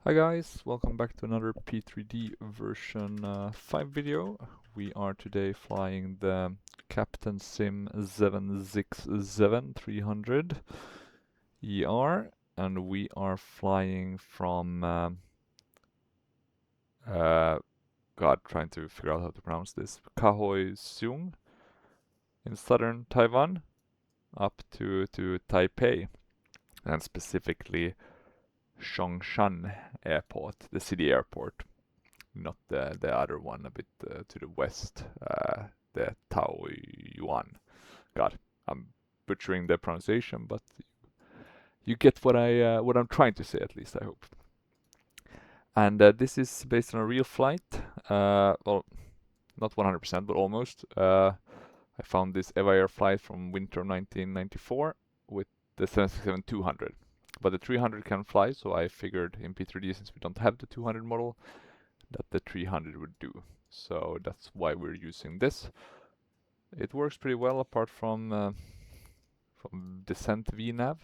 Hi guys, welcome back to another P3D version 5 video. We are today flying the Captain Sim 767-300ER and we are flying from trying to figure out how to pronounce this, Kahoe Seung in southern Taiwan up to Taipei, and specifically Zhongshan Airport, the city airport. Not the other one a bit to the west, the Taoyuan. God, I'm butchering the pronunciation, but you get what I'm trying to say, at least I hope. And this is based on a real flight. Well, not 100%, but almost. I found this EVA Air flight from winter 1994 with the 767-200. But the 300 can fly, so I figured in P3D, since we don't have the 200 model, that the 300 would do. So that's why we're using this. It works pretty well apart from descent VNav.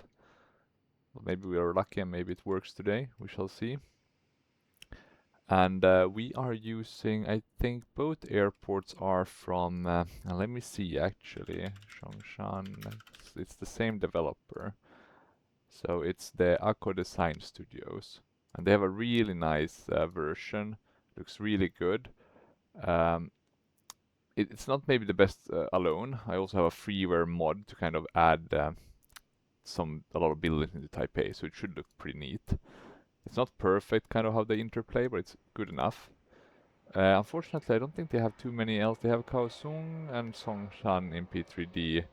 Well, maybe we are lucky and maybe it works today. We shall see. And we are using, I think both airports are from, let me see actually, Zhongshan, it's the same developer. So it's the Akko Design Studios. And they have a really nice version, looks really good. It's not maybe the best alone. I also have a freeware mod to kind of add a lot of buildings into Taipei, so it should look pretty neat. It's not perfect kind of how they interplay, but it's good enough. Unfortunately, I don't think they have too many else. They have Kaohsiung and Songshan in P3D.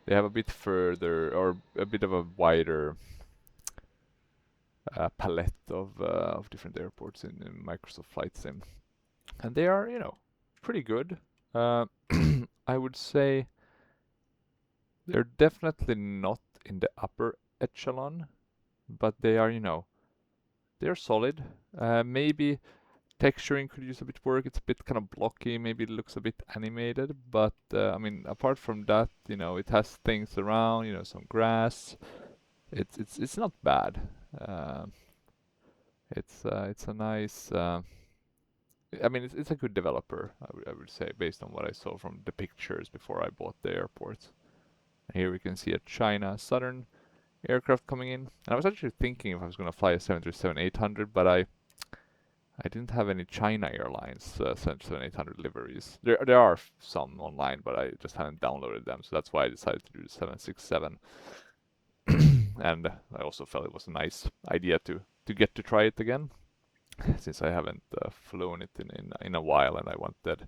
They have a bit further, or a bit of a wider palette of different airports in Microsoft Flight Sim. And they are, pretty good. Uh, I would say they're definitely not in the upper echelon, but they are, they're solid. Maybe texturing could use a bit work. It's a bit kind of blocky. Maybe it looks a bit animated, but I mean, apart from that, it has things around. Some grass. It's not bad. Uh, it's a nice. I mean, it's a good developer. I would say, based on what I saw from the pictures before I bought the airport. Here we can see a China Southern aircraft coming in. And I was actually thinking if I was going to fly a 737-800, but I didn't have any China Airlines 737-800 liveries. There are some online, but I just hadn't downloaded them, so that's why I decided to do the 767. And I also felt it was a nice idea to get to try it again, since I haven't flown it in a while, and I wanted,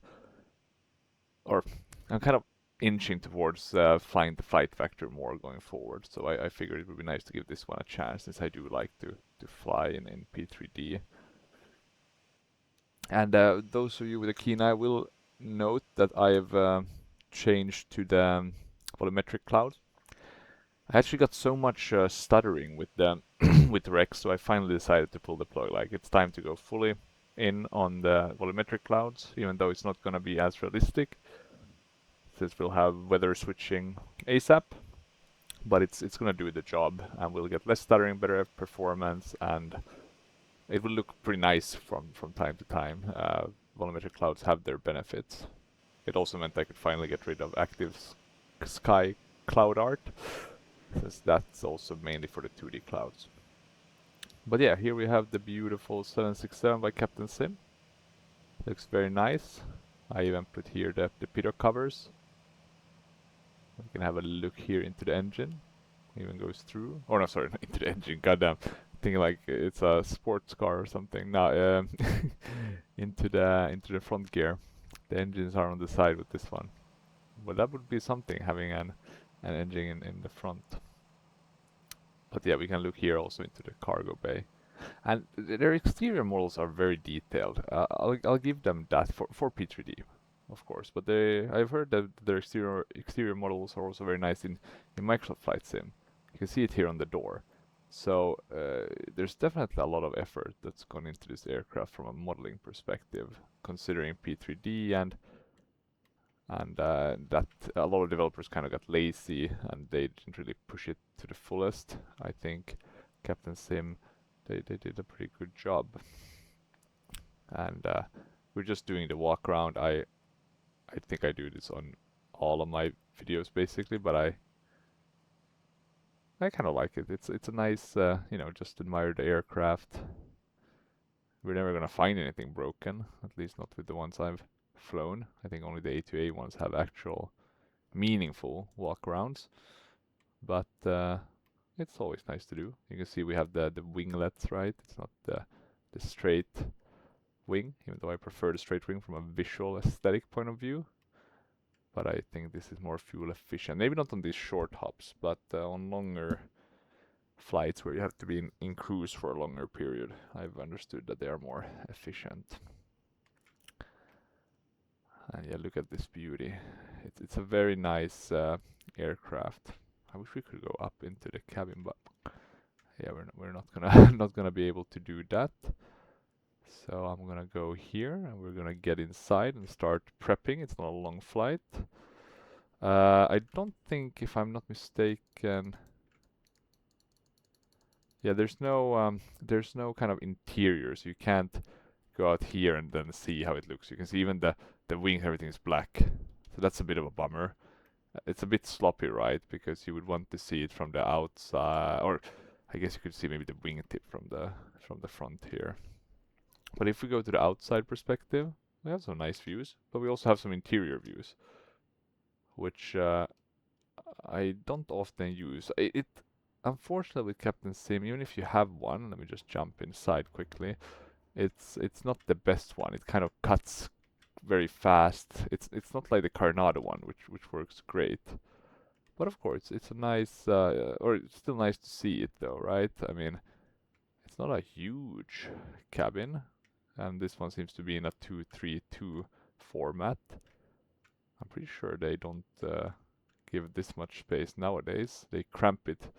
or I'm kind of inching towards flying the flight factor more going forward. So I figured it would be nice to give this one a chance, since I do like to fly in P3D. And those of you with a keen eye will note that I've changed to the volumetric cloud. I actually got so much stuttering with the with Rex, so I finally decided to pull the plug. Like, it's time to go fully in on the volumetric clouds, even though it's not going to be as realistic, since we'll have weather switching ASAP. But it's going to do the job, and we'll get less stuttering, better performance, and it will look pretty nice from time to time. Volumetric clouds have their benefits. It also meant I could finally get rid of active sky cloud art, since that's also mainly for the 2D clouds. But yeah, here we have the beautiful 767 by Captain Sim. Looks very nice. I even put here the pitot covers. We can have a look here into the engine. Even goes through. Or no, sorry, not into the engine. Goddamn, thinking like it's a sports car or something. No, into the front gear. The engines are on the side with this one. Well, that would be something, having an engine in the front. But yeah, we can look here also into the cargo bay. And their exterior models are very detailed. I'll give them that for P3D, of course. But I've heard that their exterior models are also very nice in Microsoft Flight Sim. You can see it here on the door. So there's definitely a lot of effort that's gone into this aircraft from a modeling perspective, considering P3D and that a lot of developers kind of got lazy and they didn't really push it to the fullest. I think Captain Sim they did a pretty good job. And we're just doing the walk around. I think I do this on all of my videos basically, but I kind of like it. It's a nice, you know, just admire the aircraft. We're never gonna find anything broken, at least not with the ones I've flown. I think only the A2A ones have actual meaningful walkarounds, but it's always nice to do. You can see we have the winglets, right? It's not the straight wing, even though I prefer the straight wing from a visual aesthetic point of view. But I think this is more fuel efficient. Maybe not on these short hops, but on longer flights where you have to be in cruise for a longer period, I've understood that they are more efficient. And yeah, look at this beauty. It's a very nice aircraft. I wish we could go up into the cabin, but yeah, we're not gonna not gonna be able to do that. So I'm gonna go here and we're gonna get inside and start prepping. It's not a long flight. I don't think, if I'm not mistaken, yeah, there's no kind of interior, so you can't go out here and then see how it looks. You can see even the wings, everything is black, so that's a bit of a bummer. It's a bit sloppy, right? Because you would want to see it from the outside, or I guess you could see maybe the wingtip from the front here. But if we go to the outside perspective, we have some nice views, but we also have some interior views, which I don't often use. It unfortunately with Captain Sim, even if you have one, let me just jump inside quickly. It's not the best one. It kind of cuts very fast. It's not like the Carnado one, which works great. But of course, it's a nice, or it's still nice to see it though, right? I mean, it's not a huge cabin, and this one seems to be in a 232 format. I'm pretty sure they don't give this much space nowadays. They cramp it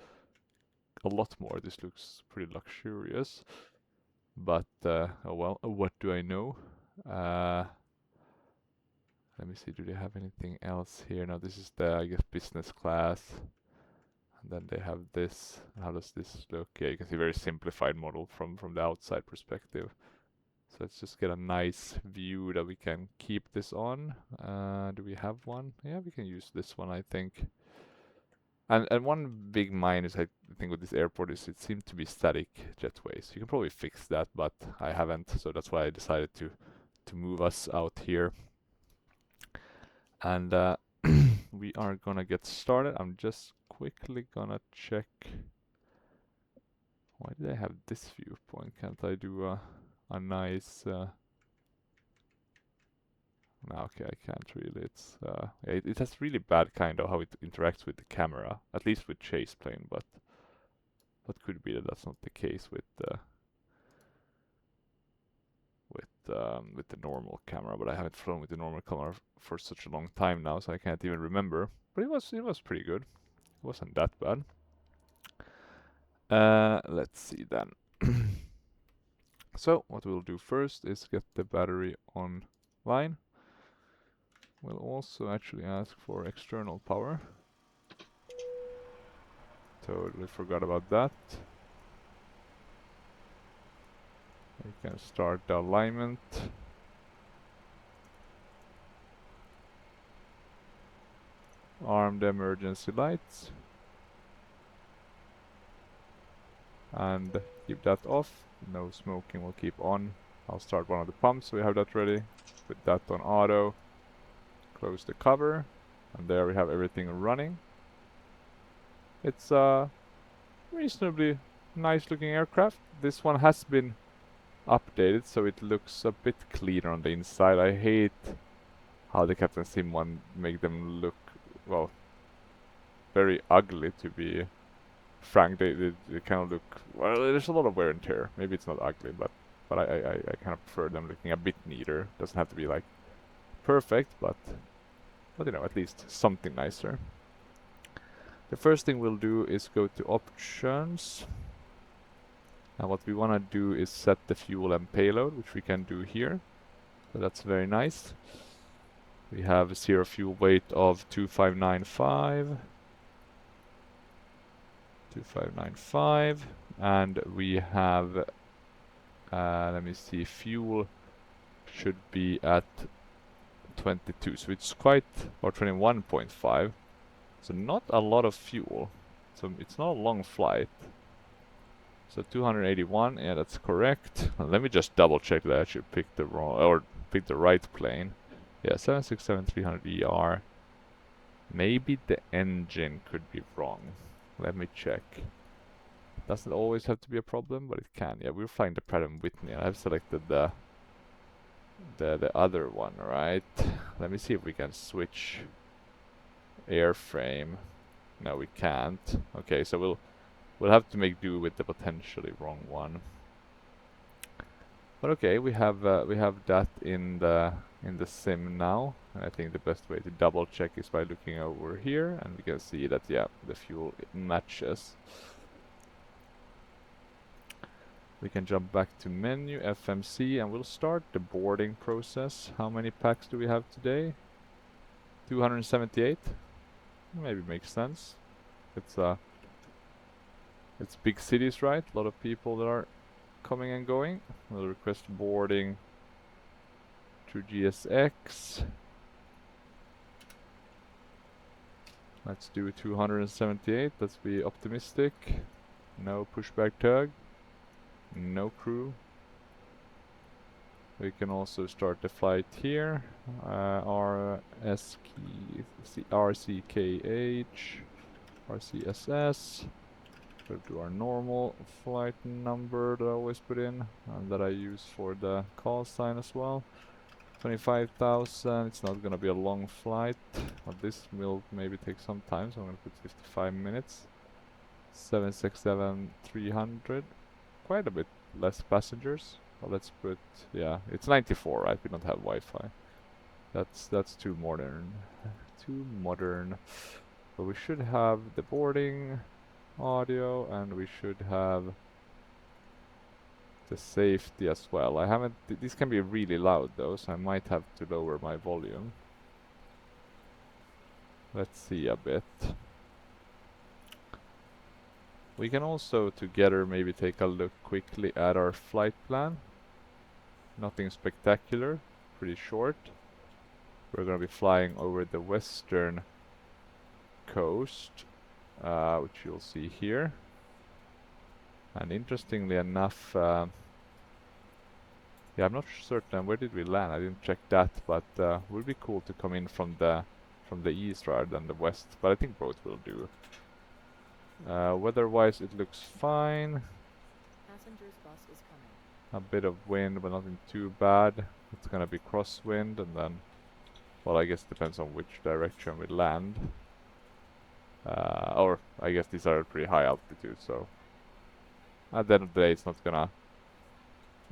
a lot more. This looks pretty luxurious. But, oh well, what do I know? Let me see, do they have anything else here? No, this is the, I guess, business class. And then they have this. How does this look? Yeah, you can see very simplified model from the outside perspective. So let's just get a nice view that we can keep this on. Do we have one? Yeah, we can use this one, I think. And one big minus I think with this airport is it seemed to be static jetways. You can probably fix that, but I haven't, so that's why I decided to move us out here. And we are gonna get started. I'm just quickly gonna check. Why did I have this viewpoint? Can't I do a nice? No, okay, I can't really. It's it has really bad kind of how it interacts with the camera, at least with chase plane. But what could be that that's not the case with the normal camera. But I haven't flown with the normal camera for such a long time now, so I can't even remember. But it was pretty good. It wasn't that bad. Let's see then. So what we'll do first is get the battery online. We'll also actually ask for external power. Totally forgot about that. We can start the alignment. Arm the emergency lights. And keep that off. No smoking will keep on. I'll start one of the pumps so we have that ready. Put that on auto. Close the cover. And there we have everything running. It's a reasonably nice looking aircraft. This one has been updated so it looks a bit cleaner on the inside. I hate how the Captain Sim one make them look, well, very ugly, to be frank. They kind of look, well, there's a lot of wear and tear. Maybe it's not ugly, but I kind of prefer them looking a bit neater. Doesn't have to be like perfect, but you know, at least something nicer. The first thing we'll do is go to options. And what we want to do is set the fuel and payload, which we can do here. So that's very nice. We have a zero fuel weight of 2595. 2595. and we have, let me see, fuel should be at 22, so it's quite, or 21.5, so not a lot of fuel, so it's not a long flight. So 281, yeah, that's correct. Let me just double check that I actually picked the wrong, or picked the right plane. Yeah, 767-300ER. Maybe the engine could be wrong. Let me check. Doesn't always have to be a problem, but it can. Yeah, we're flying the Pratt & Whitney, and I've selected the other one, right? Let me see if we can switch airframe. No, we can't. Okay, so we'll have to make do with the potentially wrong one. But okay, we have that in the sim now, and I think the best way to double check is by looking over here, and we can see that yeah, the fuel matches. We can jump back to menu, FMC, and we'll start the boarding process. How many packs do we have today? 278? Maybe makes sense. It's big cities, right? A lot of people that are coming and going. We'll request boarding through GSX. Let's do 278, let's be optimistic. No pushback tug. No crew. We can also start the flight here. RCKH, RCSS. We'll do our normal flight number that I always put in, and that I use for the call sign as well. 25,000, it's not gonna be a long flight, but this will maybe take some time, so I'm gonna put 55 minutes. 767-300, quite a bit less passengers. Well, let's put, yeah, it's 94, right? We don't have Wi-Fi. That's too modern. Too modern. But we should have the boarding audio, and we should have the safety as well. I haven't, these can be really loud though, so I might have to lower my volume. Let's see a bit. We can also together maybe take a look quickly at our flight plan. Nothing spectacular, pretty short. We're gonna be flying over the western coast, which you'll see here. And interestingly enough, yeah, I'm not certain where did we land. I didn't check that, but would be cool to come in from the east rather than the west. But I think both will do. Weather-wise, it looks fine. Passenger's bus is coming. A bit of wind, but nothing too bad. It's gonna be crosswind, and then, well, I guess it depends on which direction we land. Or I guess these are pretty high altitude, so at the end of the day, it's not gonna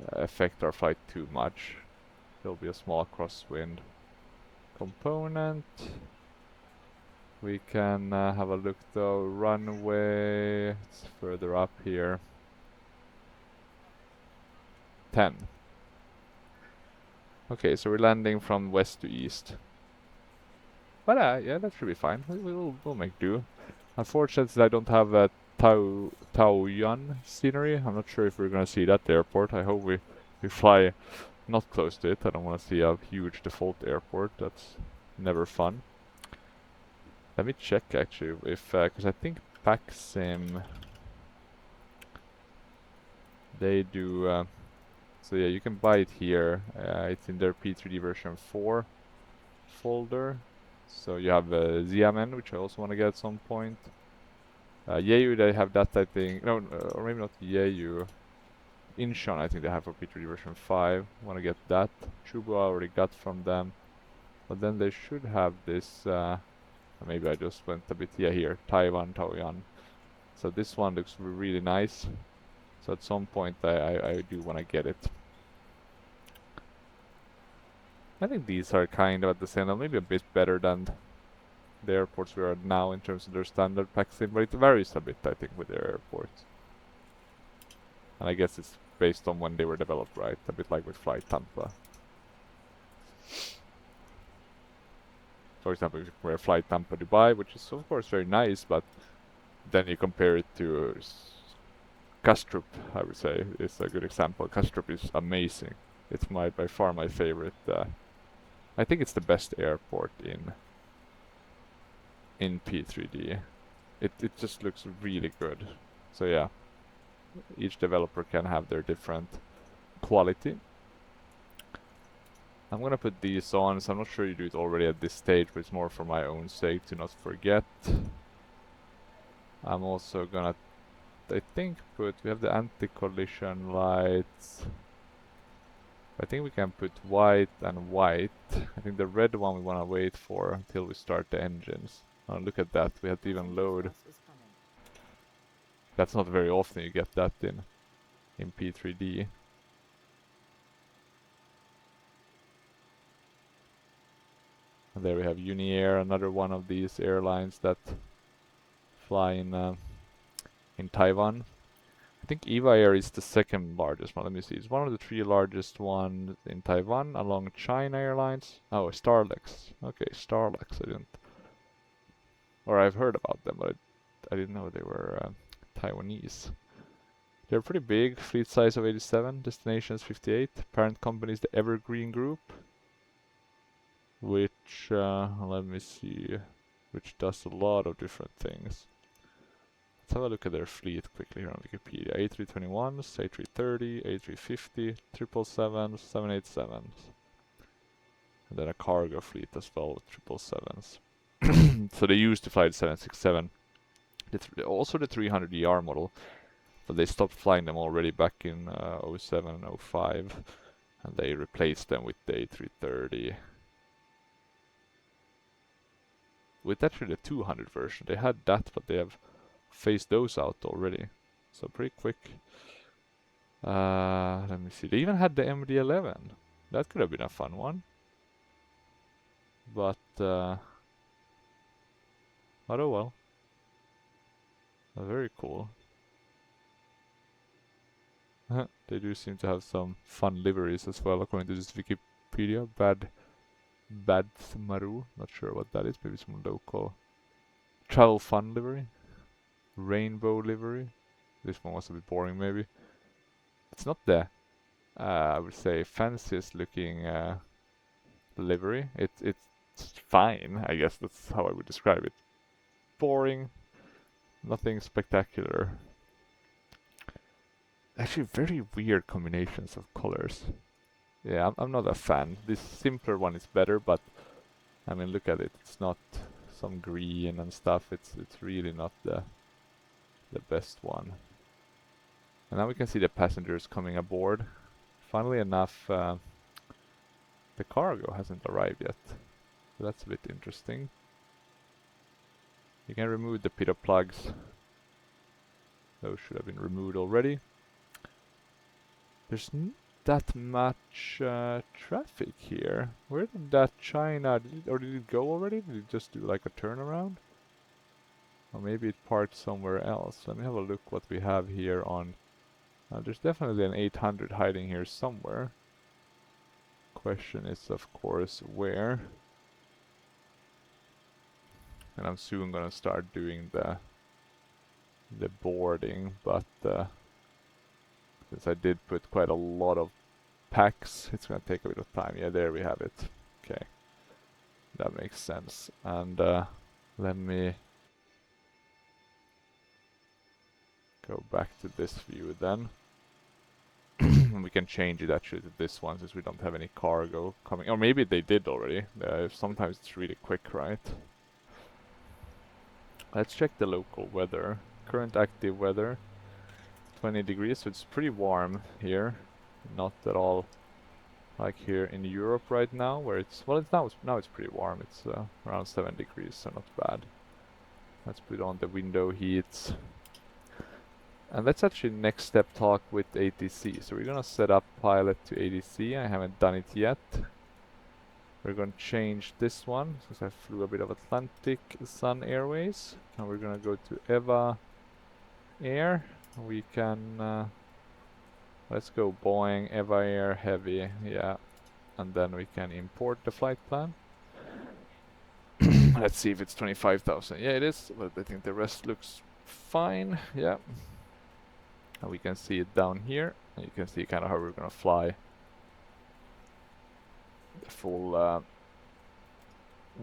affect our flight too much. There'll be a small crosswind component. We can have a look though. Runway, it's further up here. 10. Okay, so we're landing from west to east. But yeah, that should be fine. We'll make do. Unfortunately, I don't have a Taoyuan scenery. I'm not sure if we're gonna see that airport. I hope we fly not close to it. I don't want to see a huge default airport. That's never fun. Let me check actually if, because I think PackSim, they do, so yeah, you can buy it here. It's in their P3D version 4 folder. So you have Xiamen, which I also want to get at some point. Yeyu, they have that, I think. No, or maybe not Yeyu. Incheon, I think they have for P3D version 5. Want to get that. Chubu I already got from them. But then they should have this. Maybe I just went a bit here. Taiwan, Taoyuan. So this one looks really nice. So at some point I do want to get it. I think these are kind of at the same level, maybe a bit better than the airports we are at now in terms of their standard PackSim, but it varies a bit, I think, with their airports. And I guess it's based on when they were developed, right? A bit like with Flight Tampa. For example, if you compare Flight Tampa Dubai, which is of course very nice, but then you compare it to Kastrup, I would say, is a good example. Kastrup is amazing. It's by far my favorite. I think it's the best airport in P3D. It just looks really good. So yeah, each developer can have their different quality. I'm gonna put these on, so I'm not sure you do it already at this stage, but it's more for my own sake to not forget. I'm also gonna, I think, we have the anti-collision lights. I think we can put white and white. I think the red one we wanna wait for until we start the engines. Oh, look at that, we have to even load. That's not very often you get that in P3D. And there we have Uniair, another one of these airlines that fly in Taiwan. I think EVA Air is the second largest one. Let me see. It's one of the 3 largest ones in Taiwan, along China Airlines. Oh, Starlex. Okay, Starlex. I didn't, or I've heard about them, but I didn't know they were Taiwanese. They're pretty big. Fleet size of 87, destinations 58. Parent company is the Evergreen Group, which let me see, which does a lot of different things. Let's have a look at their fleet quickly here on Wikipedia. A321s, A330, A350, 777s, 787s. And then a cargo fleet as well with 777s. So they used to fly the 767. Also the 300ER model, but they stopped flying them already back in 07 and 05. And they replaced them with the A330. With actually the 200 version. They had that, but they have phased those out already. So pretty quick. Let me see. They even had the MD-11. That could have been a fun one. But oh well. Very cool. They do seem to have some fun liveries as well, according to this Wikipedia. Bad Maru. Not sure what that is. Maybe some local travel fun livery. Rainbow livery. This one was a bit boring, maybe. It's not the, I would say, fanciest looking livery. It's fine, I guess that's how I would describe it. Boring, nothing spectacular. Actually, very weird combinations of colors. Yeah, I'm not a fan. This simpler one is better, but I mean, look at it. It's not some green and stuff. It's really not the best one. And now we can see the passengers coming aboard. Funnily enough, the cargo hasn't arrived yet. So that's a bit interesting. You can remove the pitot plugs. Those should have been removed already. There's not that much traffic here. Where did that China, did it go already? Did it just do like a turnaround? Or maybe it parked somewhere else. Let me have a look what we have here on... there's definitely an 800 hiding here somewhere. Question is, of course, where? And I'm soon gonna start doing the boarding, but since I did put quite a lot of packs, it's gonna take a bit of time. Yeah, there we have it. Okay, that makes sense. And let me go back to this view then. We can change it actually to this one since we don't have any cargo coming. Or maybe they did already. Sometimes it's really quick, right? Let's check the local weather. Current active weather, 20 degrees, so it's pretty warm here. Not at all like here in Europe right now, where it's, well, now it's pretty warm. It's around 7 degrees, so not bad. Let's put on the window heats. And let's actually next step talk with ATC. So we're gonna set up pilot to ATC. I haven't done it yet. We're gonna change this one since I flew a bit of Atlantic Sun Airways. And we're gonna go to EVA Air. We can let's go Boeing EVA Air Heavy, yeah. And then we can import the flight plan. Let's see if it's 25,000. Yeah, it is, but I think the rest looks fine. Yeah. And we can see it down here, and you can see kind of how we're gonna fly the full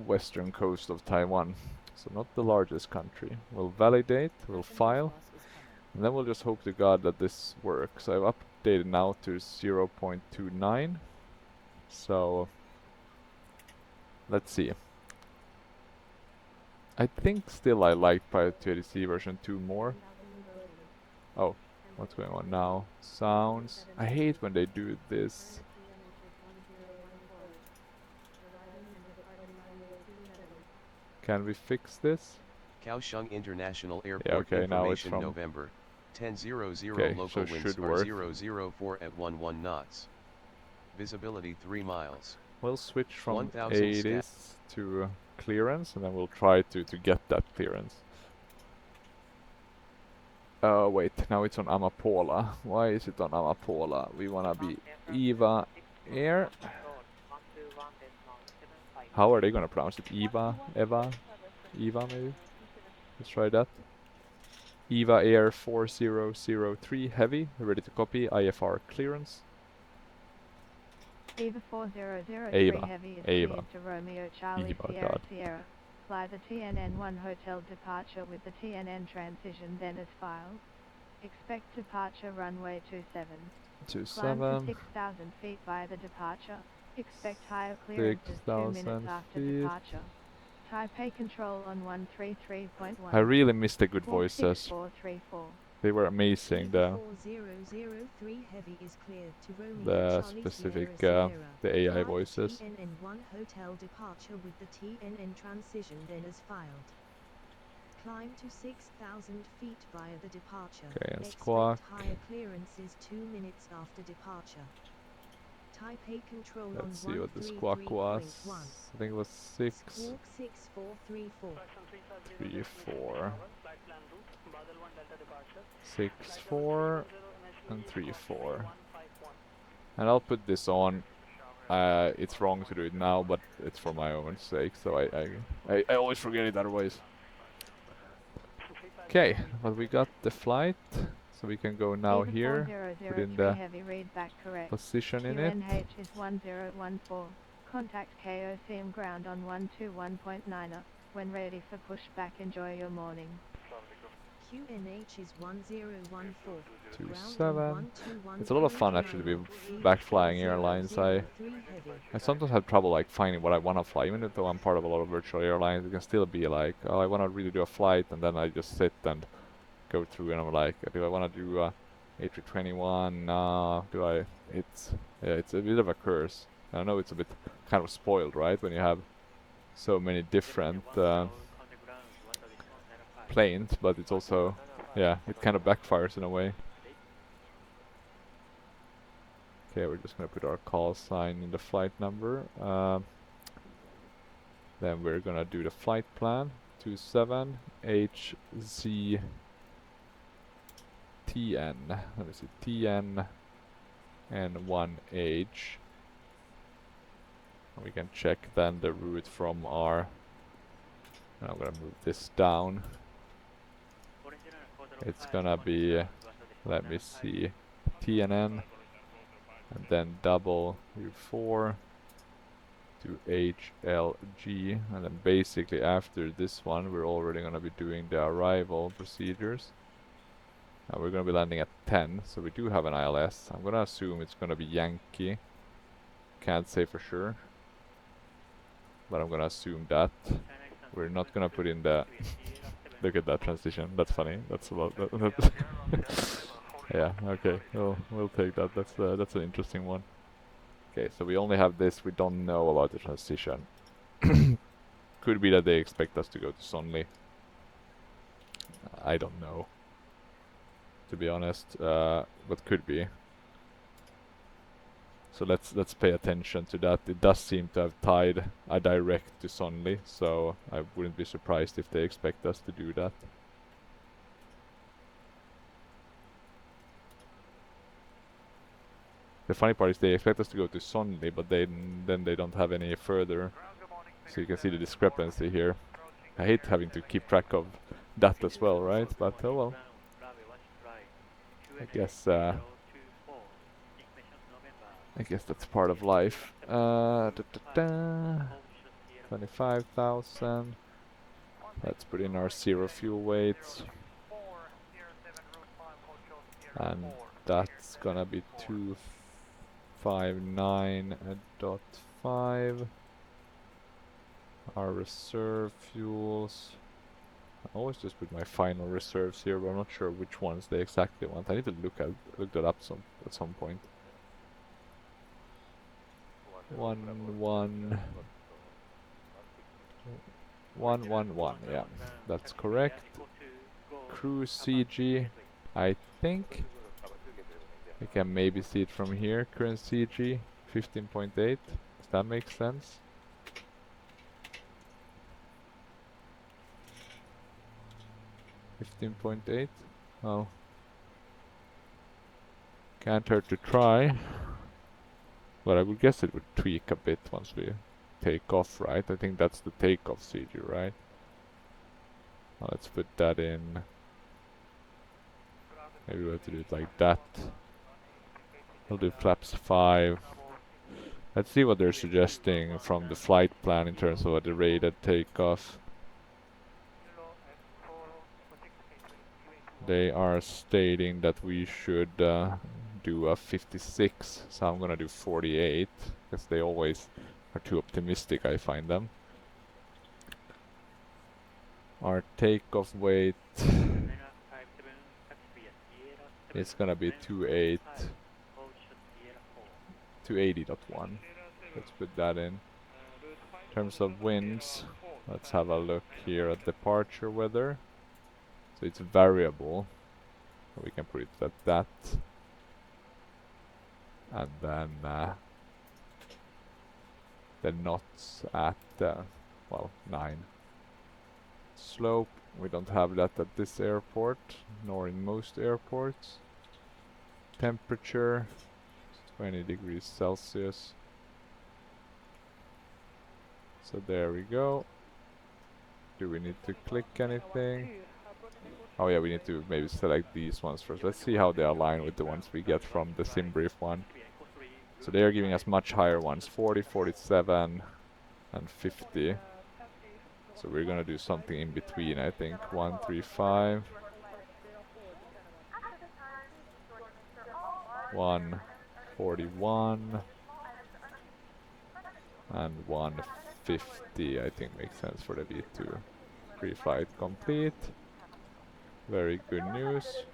western coast of Taiwan. So not the largest country. We'll validate, we'll Passenger's file, bus is coming. and then we'll just hope to God that this works. I've updated now to 0.29, so let's see. I think still I like Pilot 280C version 2 more. Oh, what's going on now? Sounds. I hate when they do this. Can we fix this? Kaohsiung International Yeah, Airport okay, now it's information from... November, 10:00 Okay, local so it winds should are work. 004 at 11 knots. Visibility 3 miles. We'll switch from 1000 80s to clearance, and then we'll try to get that clearance. Wait, now it's on Amapola. Why is it on Amapola? We wanna be EVA Air. How are they gonna pronounce it? EVA? EVA? EVA maybe? Let's try that. EVA Air 4003 Heavy, ready to copy, IFR clearance. EVA 4003 EVA. Heavy is EVA. cleared to Romeo Charlie EVA, Sierra God. Sierra. Fly the TNN1 hotel departure with the TNN transition then as filed. Expect departure runway 27. Climb to 27. 6,000 feet by the departure. Expect higher clearances 2 minutes 6,000 after feet. departure. Taipei control on 133.1. I really miss the good voices. 6434. They were amazing. The 4003 Heavy is cleared to Romeo the Charlie specific Sierra Sierra. the AI Fly voices. TNN1 hotel departure with the TNN transition then as filed. Climb to 6,000 feet via the departure. Okay, and Expect squawk. higher clearances 2 minutes after departure. Taipei control Let's on see what the squawk was. 133.1. I think it was 6, Squawk 6434. 3, 4. 6, 4, and 3, 4. And I'll put this on. It's wrong to do it now, but it's for my own sake, so I always forget it otherwise. Okay, but we got the flight, so we can go now EVA here, put in 4003 the Heavy read back correct. position in it. QNH is 1014. Contact KOCM ground on 121.9. When ready for pushback, enjoy your morning. QNH is 1014. 27. It's a lot of fun actually to be back flying airlines. I sometimes have trouble like finding what I want to fly, even though I'm part of a lot of virtual airlines. It can still be like, oh, I want to really do a flight, and then I just sit and go through, and I'm like, do I want to do A321? Do I? It's yeah, it's a bit of a curse. I know it's a bit kind of spoiled, right, when you have so many different planes, but it's also, yeah, it kind of backfires in a way. Okay, we're just gonna put our call sign in the flight number. Then we're gonna do the flight plan. 27HZTN. Let me see, TN and 1H. And we can check then the route from our. I'm gonna move this down. It's gonna be, let me see, TNN. And then double U4 to HLG, and then basically after this one we're already gonna be doing the arrival procedures. And we're gonna be landing at 10, so we do have an ILS. I'm gonna assume it's gonna be Yankee. Can't say for sure, but I'm gonna assume that. We're not gonna put in the look at that transition. That's funny. That's about that. Yeah, okay, we'll take that. That's an interesting one. Okay, so we only have this. We don't know about the transition. Could be that they expect us to go to Sonli. I don't know, to be honest. But could be. So let's pay attention to that. It does seem to have tied a direct to Sonli, so I wouldn't be surprised if they expect us to do that. The funny part is they expect us to go to Sonli, but then they don't have any further. So you can see the discrepancy here. I hate having to keep track of that as well, right? But oh well. I guess that's part of life. 25,000. Let's put in our zero fuel weights. And that's gonna be 259.5. Our reserve fuels. I always just put my final reserves here, but I'm not sure which ones they exactly want. I need to look that up at some point. 111. Yeah, that's correct. Cruise CG. I think I can maybe see it from here. Current CG 15.8. Does that make sense? $15.8. Oh. Can't hurt to try. But I would guess it would tweak a bit once we take off, right? I think that's the takeoff CG, right? Well, let's put that in. Maybe we'll have to do it like that. We'll do flaps 5. Let's see what they're suggesting from the flight plan in terms of the rated takeoff. They are stating that we should do a 56, so I'm gonna do 48, because they always are too optimistic, I find them. Our takeoff weight is gonna be 280.1. Let's put that in. In terms of winds, let's have a look here at departure weather. So it's variable. So we can put it at that. And then the knots at, well, 9. Slope, we don't have that at this airport, nor in most airports. Temperature, 20 degrees Celsius. So there we go. Do we need to click anything? Oh yeah, we need to maybe select these ones first. Let's see how they align with the ones we get from the SimBrief one. So they are giving us much higher ones, 40, 47 and 50. So we're gonna do something in between, I think. 135, 141 and 150, I think makes sense for the V2. Pre-flight complete. Very good news.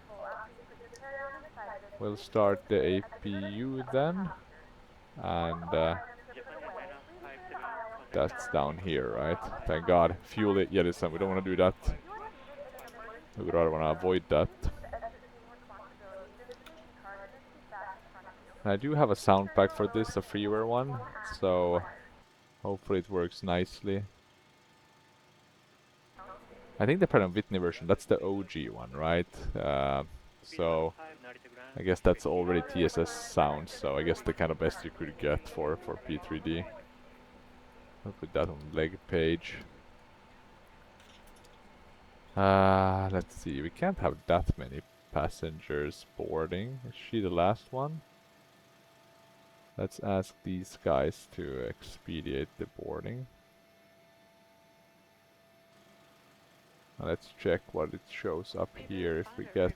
We'll start the APU then. And that's down here, right? Thank God. Fuel it. Yeah, listen, we don't want to do that. We would rather want to avoid that. And I do have a sound pack for this, a freeware one. So hopefully it works nicely. I think the Pratt & Whitney version, that's the OG one, right? So I guess that's already TSS sound, so I guess the kind of best you could get for P3D. I'll put that on leg page. Let's see, we can't have that many passengers boarding. Is she the last one? Let's ask these guys to expedite the boarding. Let's check what it shows up here if we get...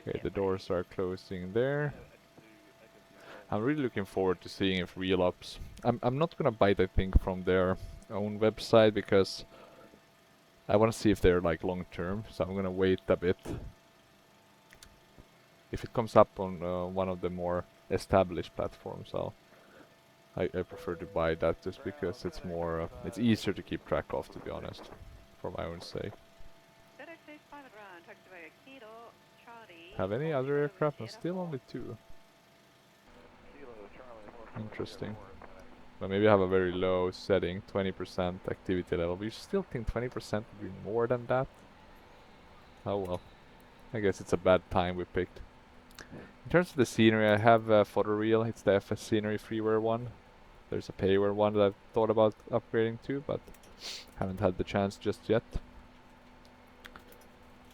Okay, the doors are closing there. I'm really looking forward to seeing if real ops... I'm not gonna bite, I think, from their own website because I wanna see if they're like long term, so I'm gonna wait a bit. If it comes up on one of the more established platforms, I prefer to buy that just because it's more, it's easier to keep track of, to be honest, for my own sake. Have any other aircraft? No, still only 2. Interesting. But maybe I have a very low setting, 20% activity level. But you still think 20% would be more than that? Oh well. I guess it's a bad time we picked. In terms of the scenery, I have a photoreal. It's the FS Scenery freeware one. There's a payware one that I've thought about upgrading to, but haven't had the chance just yet.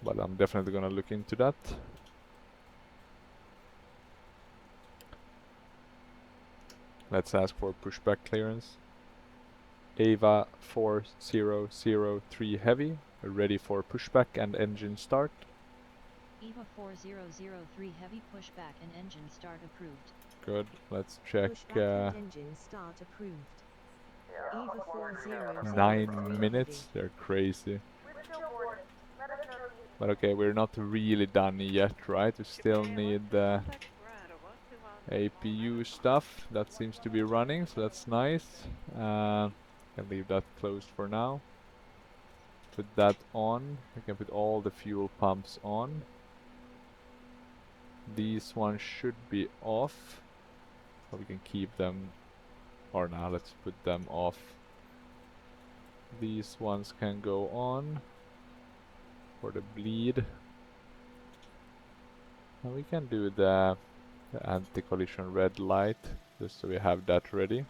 but I'm definitely gonna look into that. Let's ask for pushback clearance. EVA 4003 Heavy, ready for pushback and engine start. EVA 4003 Heavy pushback and engine start approved. Good, let's check. Pushback and engine start approved. EVA 4003 9 minutes, they're crazy. But okay, we're not really done yet, right? We still need the APU stuff. That seems to be running, so that's nice. Can leave that closed for now. Put that on. We can put all the fuel pumps on. These ones should be off. Or we can keep them. Or now let's put them off. These ones can go on for the bleed. And we can do the anti-collision red light, just so we have that ready.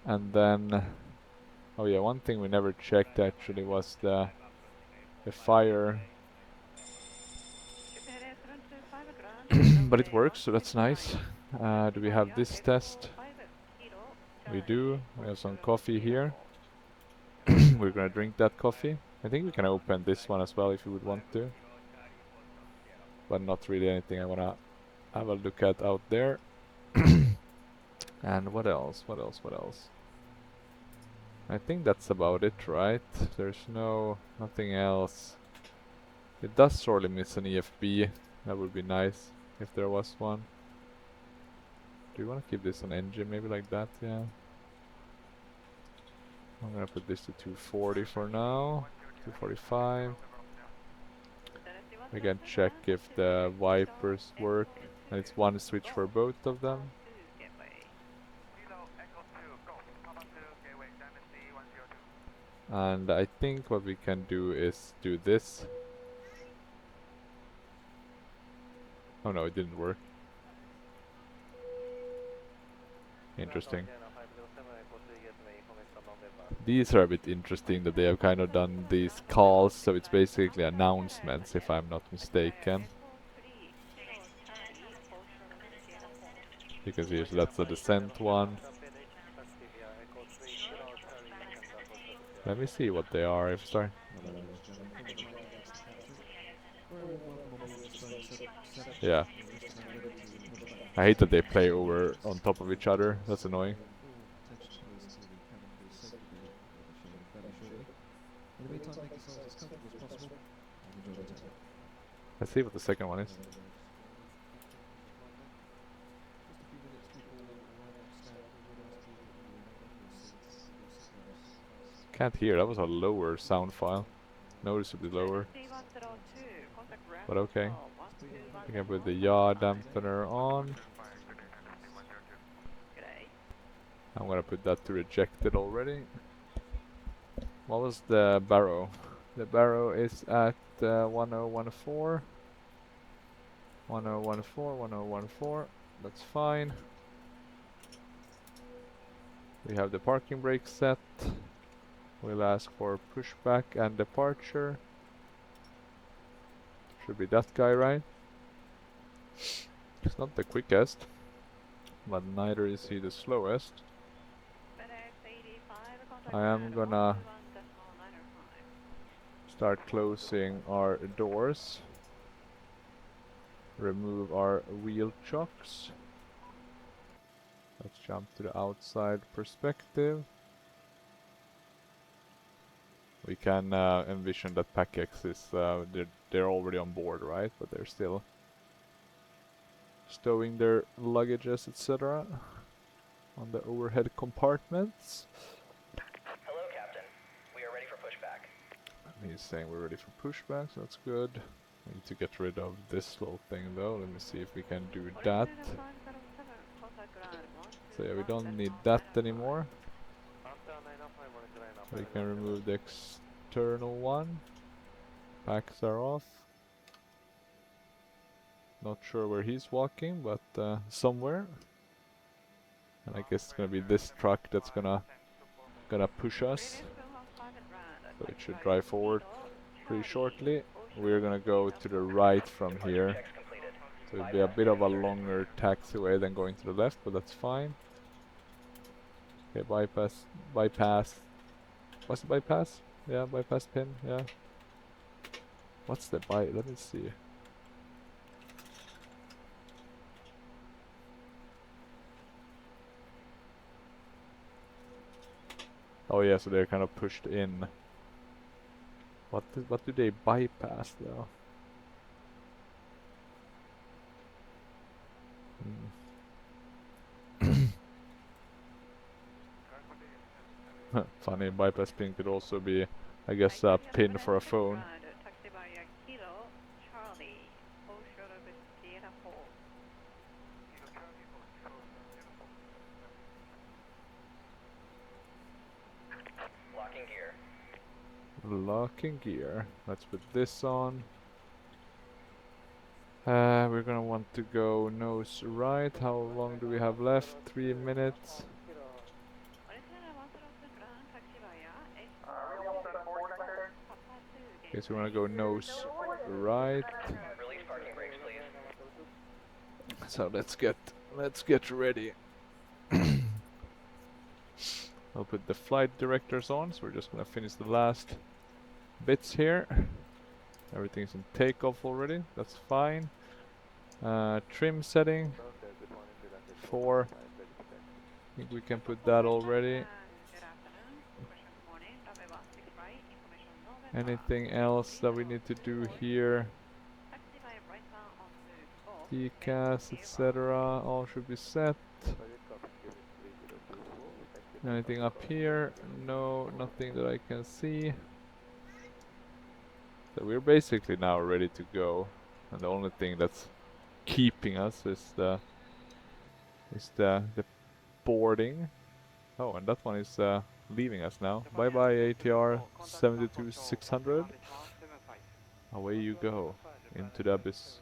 And then, oh yeah, one thing we never checked actually was the fire. But it works, so that's nice. Do we have this test? We do. We have some coffee here. We're gonna drink that coffee. I think we can open this one as well if you would want to. But not really anything I wanna have a look at out there. And what else? What else? What else? I think that's about it, right? There's nothing else. It does sorely miss an EFB. That would be nice if there was one. Do you want to keep this on engine? Maybe like that, yeah. I'm gonna put this to 240 for now. 245. We can check if the wipers work. And it's one switch for both of them. And I think what we can do is do this. Oh no, it didn't work. Interesting. These are a bit interesting that they have kind of done these calls, so it's basically announcements if I'm not mistaken. You can see so that's the descent one. Let me see what they are if start. Yeah. I hate that they play over on top of each other, that's annoying. Let's see what the second one is. Can't hear, that was a lower sound file. Noticeably lower. But okay. We can put the yaw dampener on. I'm gonna put that to rejected already. What was the barrow? The barrow is at 1014. 1014, 1014. That's fine. We have the parking brake set. We'll ask for pushback and departure. Should be that guy, right? It's not the quickest, but neither is he the slowest. I am gonna start closing our doors. Remove our wheel chocks. Let's jump to the outside perspective. We can envision that PackX is they're already on board, right? But they're still stowing their luggages, etc. on the overhead compartments. Hello, Captain. We are ready for pushback. He's saying we're ready for pushback, so that's good. We need to get rid of this little thing though. Let me see if we can do that. So yeah, we don't need that anymore. We can remove the external one. Packs are off. Not sure where he's walking, but somewhere. And I guess it's gonna be this truck that's gonna push us. So it should drive forward. pretty shortly. We're gonna go to the right from here. Checks completed. So it'll be a bit of a longer taxiway than going to the left, but that's fine. Okay, bypass. What's the bypass? Yeah, bypass pin, yeah. What's the let me see. Oh yeah, so they're kind of pushed in. What do they bypass though? Funny, bypass pin could also be, I guess, a pin for a phone. Locking gear. Locking gear. Let's put this on. We're gonna want to go nose right. How long do we have left? 3 minutes. Okay, so we're gonna go nose right. Release parking brakes, please. So let's get ready. I'll put the flight directors on, so we're just gonna finish the last bits here. Everything's in takeoff already, that's fine. Trim setting 4. I think we can put that already. Anything else that we need to do here? DCAS, etc. all should be set. Anything up here? No, nothing that I can see. So we're basically now ready to go, and the only thing that's keeping us is the boarding. Oh, and that one is leaving us now. Bye bye ATR 72600. Away you go into the abyss.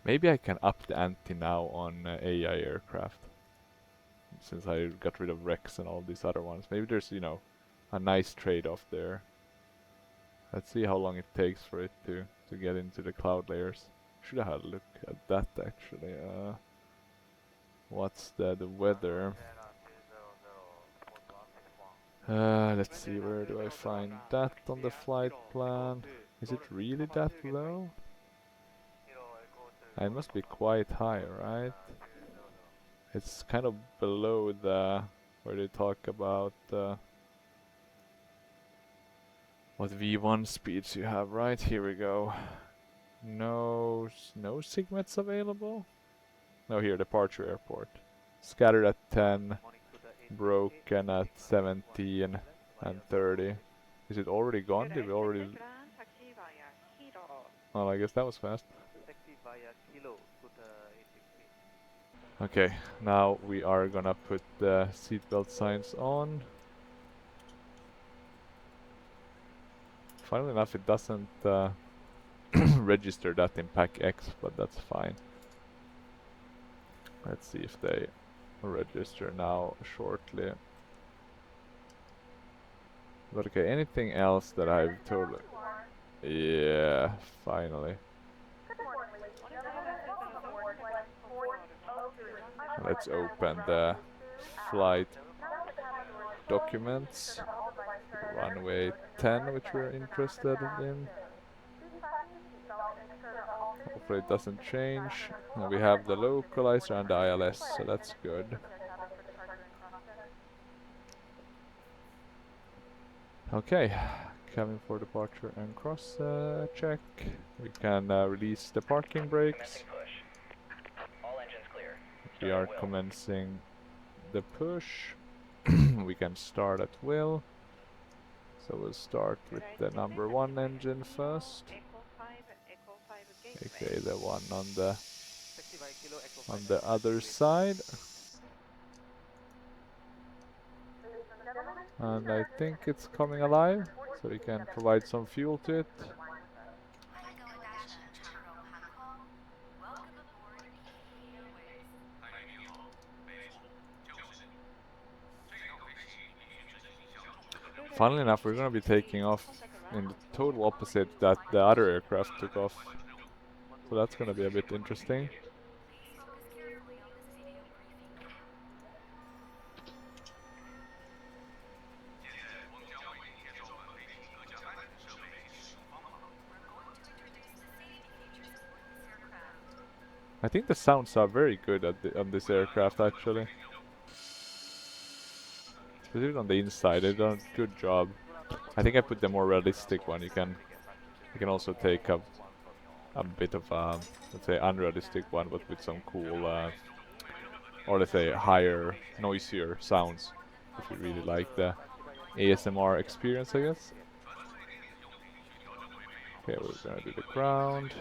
Maybe I can up the ante now on AI aircraft, since I got rid of Rex and all these other ones. Maybe there's, you know, a nice trade-off there. Let's see how long it takes for it to get into the cloud layers. Should have had a look at that actually. What's the weather? Let's see, where do I find that on the flight plan? Is it really that low? It must be quite high, right? It's kind of below the where they talk about what V1 speeds you have, right? Here we go. No Sigmets available? No, here, departure airport. Scattered at 10, broken at 17 and 30. Is it already gone? Did we already... Well, I guess that was fast. Okay, now we are gonna put the seatbelt signs on. Funnily enough, it doesn't register that in pack X, but that's fine. Let's see if they register now shortly. But okay, anything else that I've totally... Yeah, finally. Let's open the flight documents. Runway 10, which we're interested in. Hopefully it doesn't change. And we have the localizer and the ILS, so that's good. Okay, coming for departure and cross check. We can release the parking brakes. All engines clear. We are commencing the push. We can start at will. So we'll start with the number 1 engine first. Okay, the one on the other side. And I think it's coming alive, so we can provide some fuel to it. Funnily enough, we're gonna be taking off in the total opposite that the other aircraft took off. So that's gonna be a bit interesting. I think the sounds are very good on this aircraft actually. Specifically on the inside, they've done a good job. I think I put the more realistic one. You can also take a bit of a, let's say, unrealistic one, but with some cool, or let's say higher, noisier sounds. If you really like the ASMR experience, I guess. Okay, we're gonna do the ground.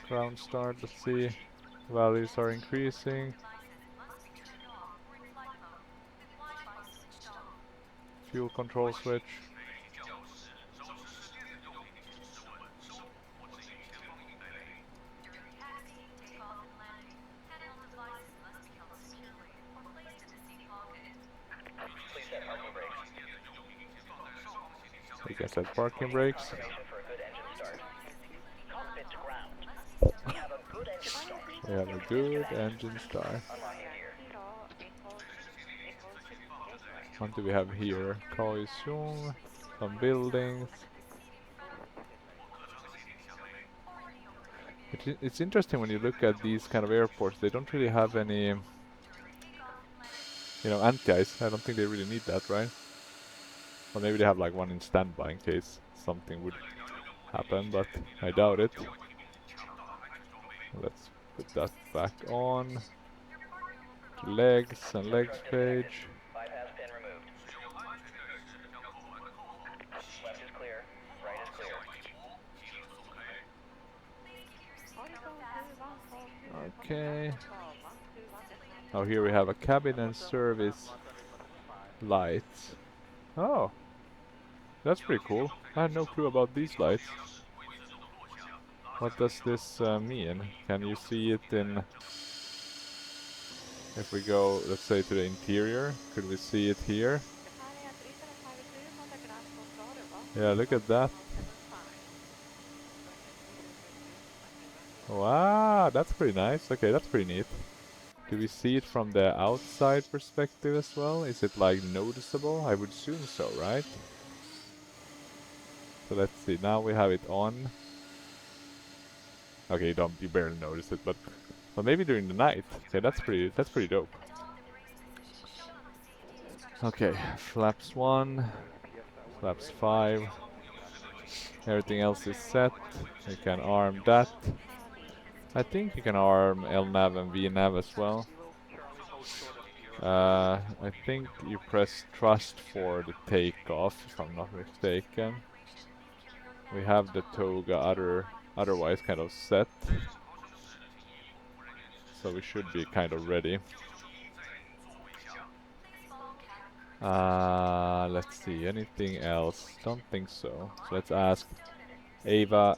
Ground start, let's see. Values are increasing. Fuel control switch. I guess that's parking brakes. We have a good engine start. What do we have here? Cohesion, some buildings. It's interesting when you look at these kind of airports, they don't really have any, you know, anti-ice. I don't think they really need that, right? Or maybe they have like one in standby in case something would happen, but I doubt it. Let's put that back on. Legs and legs page. Bypass pin removed. Left is clear. Right is clear. Okay. Oh, here we have a cabin and service lights. Oh, that's pretty cool. I had no clue about these lights. What does this mean? Can you see it in... If we go, let's say, to the interior, could we see it here? Yeah, look at that. Wow, that's pretty nice. Okay, that's pretty neat. Do we see it from the outside perspective as well? Is it like noticeable? I would assume so, right? So let's see, now we have it on. Okay, you barely notice it, but maybe during the night. Okay, that's pretty dope. Okay, flaps 1, flaps 5. Everything else is set. You can arm that. I think you can arm LNAV and VNAV as well. I think you press trust for the takeoff, if I'm not mistaken. We have the toga otherwise kind of set. So we should be kind of ready. Let's see, anything else? Don't think so. So let's ask EVA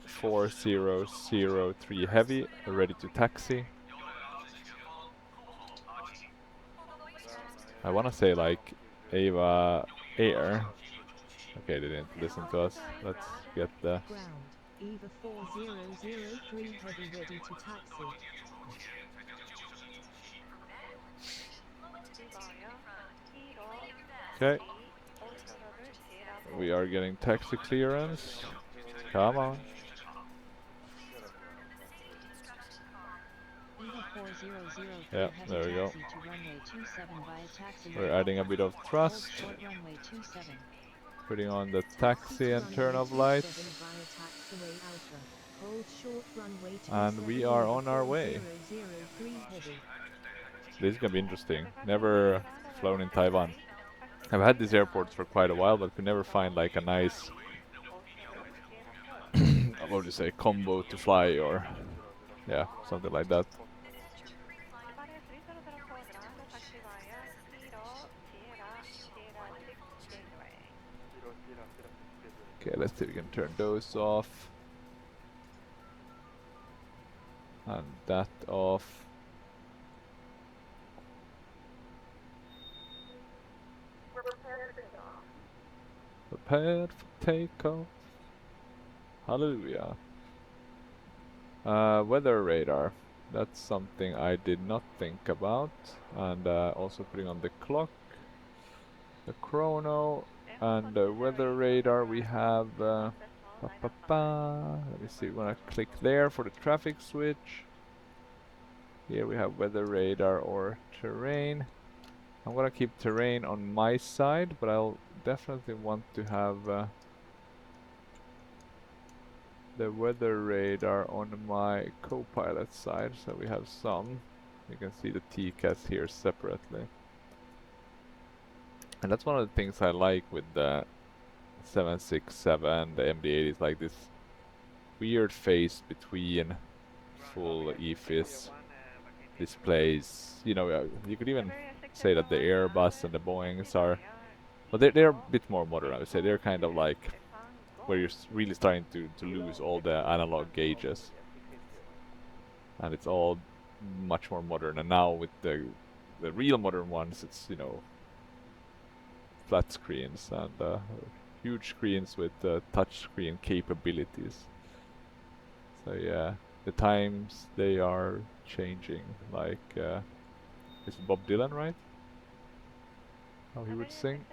4003 Heavy, ready to taxi. I wanna say like EVA Air. Okay, they didn't listen to us. Let's get the... Ground, EVA 4003 Heavy ready to taxi. Okay. We are getting taxi clearance. Come on. Yeah, there we go. We're adding a bit of thrust. Putting on the taxi and turn off lights. And we are on our way. This is gonna be interesting. Never flown in Taiwan. I've had these airports for quite a while, but could never find like a nice, what would you say, combo to fly, or yeah, something like that. Okay, let's see if we can turn those off. And that off. prepared for takeoff. Hallelujah. Weather radar. That's something I did not think about. And also putting on the clock, the chrono, and the weather radar. We have. Let me see. When I click there for the traffic switch, here we have weather radar or terrain. I'm gonna keep terrain on my side, but I'll definitely want to have the weather radar on my co-pilot side, so we have some. You can see the TCAS here separately. And that's one of the things I like with the 767, the MD-80 is like this weird phase between full EFIS displays. You know, you could even say that the Airbus and the Boeings are, well, they're a bit more modern, I would say. They're kind of like where you're really starting to lose all the analog gauges, and it's all much more modern. And now with the real modern ones, it's, you know, flat screens and huge screens with touch screen capabilities. So yeah, the times they are changing. Like is it Bob Dylan, right? How he would sing.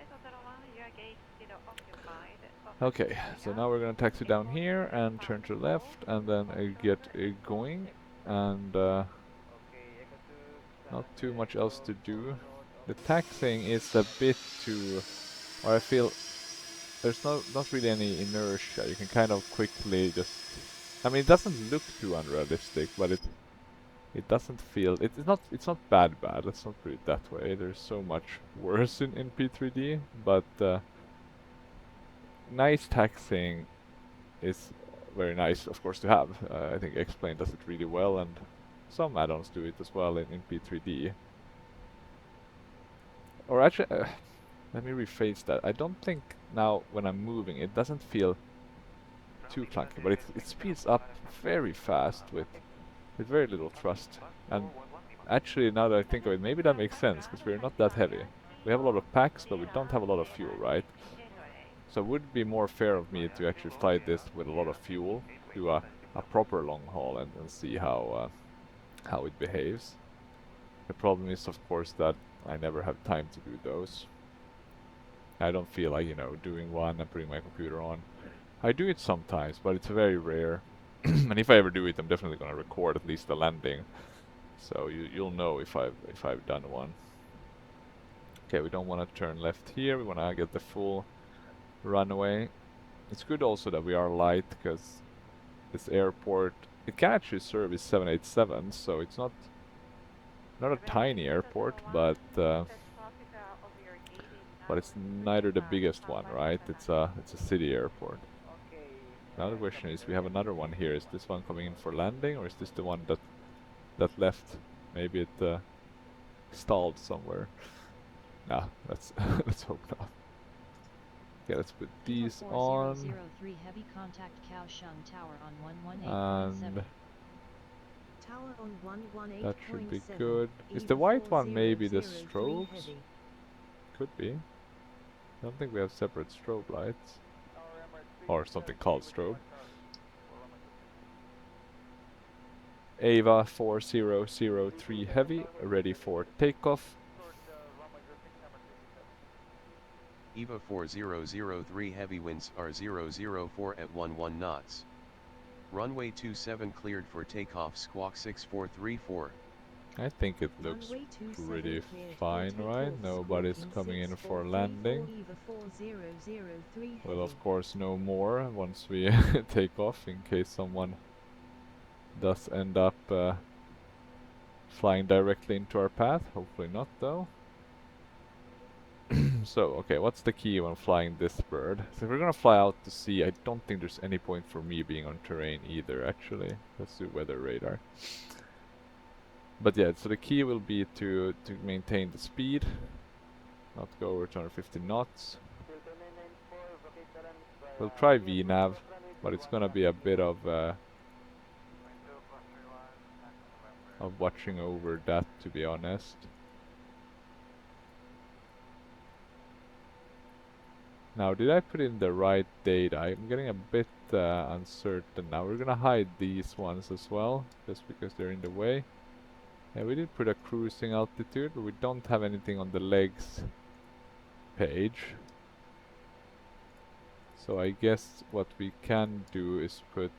Okay, so now we're gonna taxi down here and turn to left and then get going, and not too much else to do. The taxiing is a bit too, or I feel there's not really any inertia. You can kind of quickly just, I mean, it doesn't look too unrealistic, but it doesn't feel, it's not bad, let's not put it that way. There's so much worse in P3D, but nice taxing is very nice, of course, to have. I think X-Plane does it really well, and some add-ons do it as well in P3D. Or actually, let me rephrase that. I don't think now when I'm moving, it doesn't feel too clunky, but it speeds up very fast with very little thrust. And actually, now that I think of it, maybe that makes sense, because we're not that heavy. We have a lot of packs, but we don't have a lot of fuel, right? So it would be more fair of me to actually fly this with a lot of fuel, do a proper long haul, and see how it behaves. The problem is, of course, that I never have time to do those. I don't feel like, you know, doing one and putting my computer on. I do it sometimes, but it's very rare. And if I ever do it, I'm definitely gonna record at least the landing, so you'll know if I've done one. Okay, we don't want to turn left here. We want to get the full runway. It's good also that we are light, because this airport, it can actually service 787, so it's not a tiny airport, but it's neither the biggest one, right? It's a city airport. Now the question is, we have another one here. Is this one coming in for landing, or is this the one that left? Maybe it stalled somewhere. Nah, let's let's hope not. Okay, let's put these on. 4003 heavy contact Kaohsiung Tower on 118.7. And Tower on 118.7. that should be good. Is the white one maybe the strobes? Could be. I don't think we have separate strobe lights. Or something called strobe. EVA 4003 heavy, ready for takeoff. EVA 4003 heavy winds are 004 at 11 knots. Runway 27 cleared for takeoff, squawk 6434. I think it looks pretty fine, right? Nobody's coming in for landing. We'll of course know more once we take off, in case someone does end up flying directly into our path. Hopefully not, though. So, okay, what's the key when flying this bird? So if we're gonna fly out to sea, I don't think there's any point for me being on terrain either, actually. Let's do weather radar. But yeah, so the key will be to maintain the speed, not go over 250 knots. We'll try VNAV, but it's gonna be a bit of watching over that, to be honest. Now, did I put in the right data? I'm getting a bit uncertain now. We're gonna hide these ones as well, just because they're in the way. Yeah, we did put a cruising altitude, but we don't have anything on the legs page. So I guess what we can do is put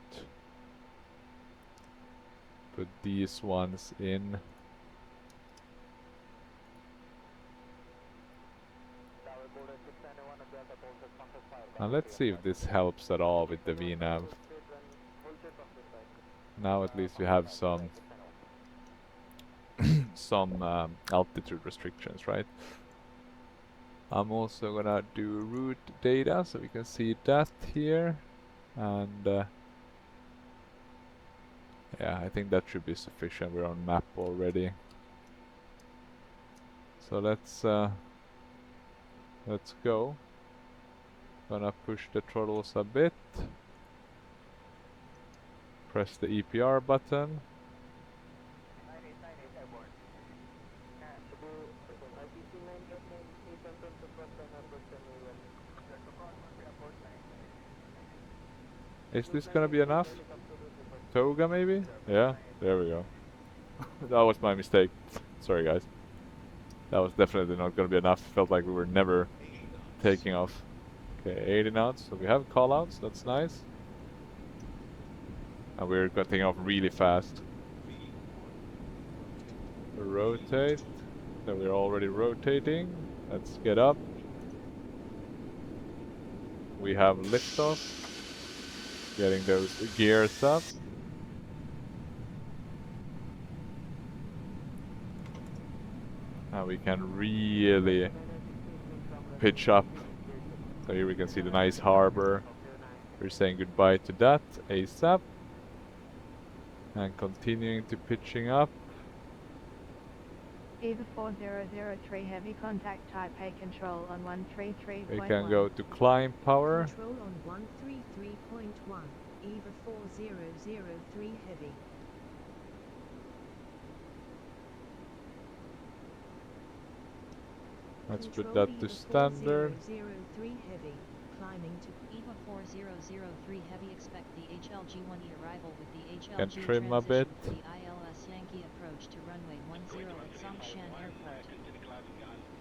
these ones in. And let's see if this helps at all with the VNAV. Now at least we have some altitude restrictions, right? I'm also gonna do route data so we can see that here, and yeah, I think that should be sufficient. We're on map already. So let's go. Gonna push the throttles a bit. Press the EPR button. Is this gonna be enough? Toga maybe? Yeah, there we go. That was my mistake. Sorry guys. That was definitely not gonna be enough. Felt like we were never taking off. Okay, 80 knots. So we have callouts, that's nice. And we're getting off really fast. Rotate. So we're already rotating. Let's get up. We have liftoff. Getting those gears up. Now we can really pitch up. So here we can see the nice harbor. We're saying goodbye to that ASAP. And continuing to pitching up. EVA 4003 heavy contact type A control on 133.1. We can go to climb power. Control on 133.1, EVA 4003 heavy. Let's put that to standard. 4003 heavy, climbing to EVA 4003 heavy. Expect the HLG-1E arrival with the HLG Can trim a bit. transition for the ILS Yankee approach to runway 10 at Songshan Airport.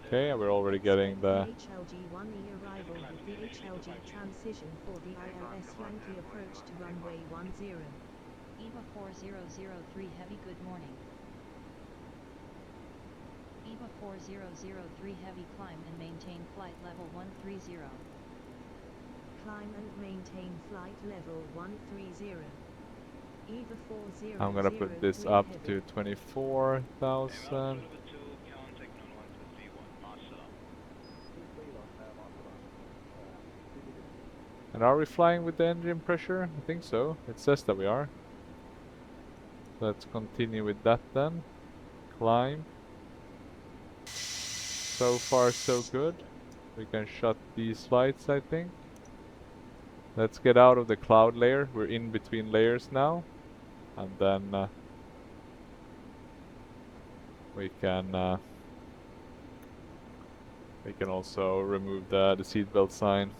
Okay, and we're already getting the HLG-1E arrival with the HLG transition for the ILS Yankee approach to runway 10. EVA 4003 heavy. Good morning. EVA 4003 heavy. Climb and maintain flight level 130. Climb and maintain flight level 130. EVA 4003 I'm gonna put this up to 24,000. And are we flying with the engine pressure? I think so. It says that we are. Let's continue with that then. Climb. So far so good. We can shut these lights, I think. Let's get out of the cloud layer. We're in between layers now. And then we can also remove the seatbelt sign.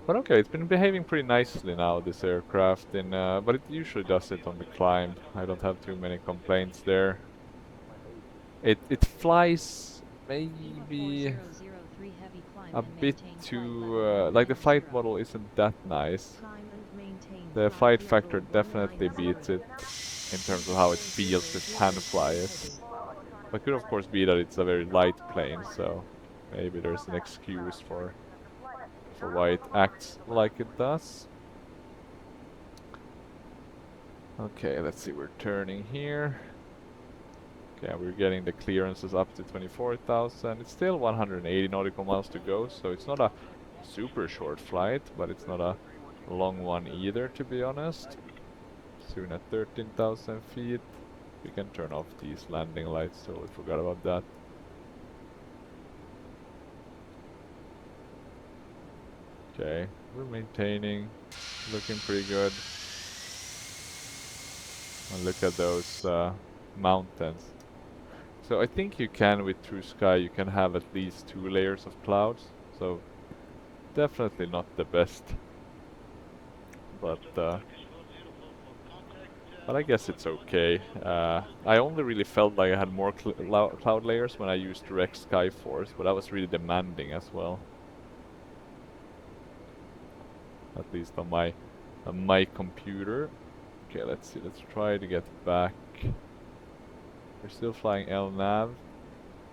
But okay, it's been behaving pretty nicely now, this aircraft, but it usually does it on the climb. I don't have too many complaints there. It flies maybe a bit too... like the flight model isn't that nice. The flight factor definitely beats it in terms of how it feels with hand flyers. But could of course be that it's a very light plane, so maybe there's an excuse for why it acts like it does. Okay, let's see, we're turning here. Okay, we're getting the clearances up to 24,000. It's still 180 nautical miles to go, so it's not a super short flight, but it's not a long one either, to be honest. Soon at 13,000 feet. We can turn off these landing lights, totally forgot about that. Okay, we're maintaining, looking pretty good. And look at those mountains. So I think you can, with True Sky, you can have at least 2 layers of clouds. So definitely not the best. But I guess it's okay. I only really felt like I had more cloud layers when I used direct Sky Force, but that was really demanding as well. At least on my computer. Okay, let's see. Let's try to get back. We're still flying LNAV.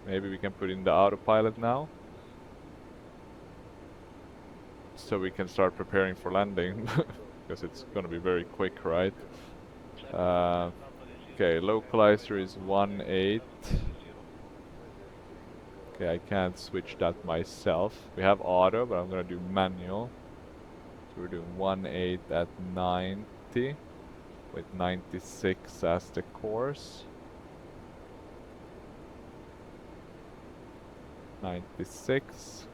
Maybe we can put in the autopilot now. So we can start preparing for landing. Because it's gonna be very quick, right? Okay, localizer is 1.8. Okay, I can't switch that myself. We have auto, but I'm gonna do manual. So we're doing 1.8 at 90 with 96 as the course. 96,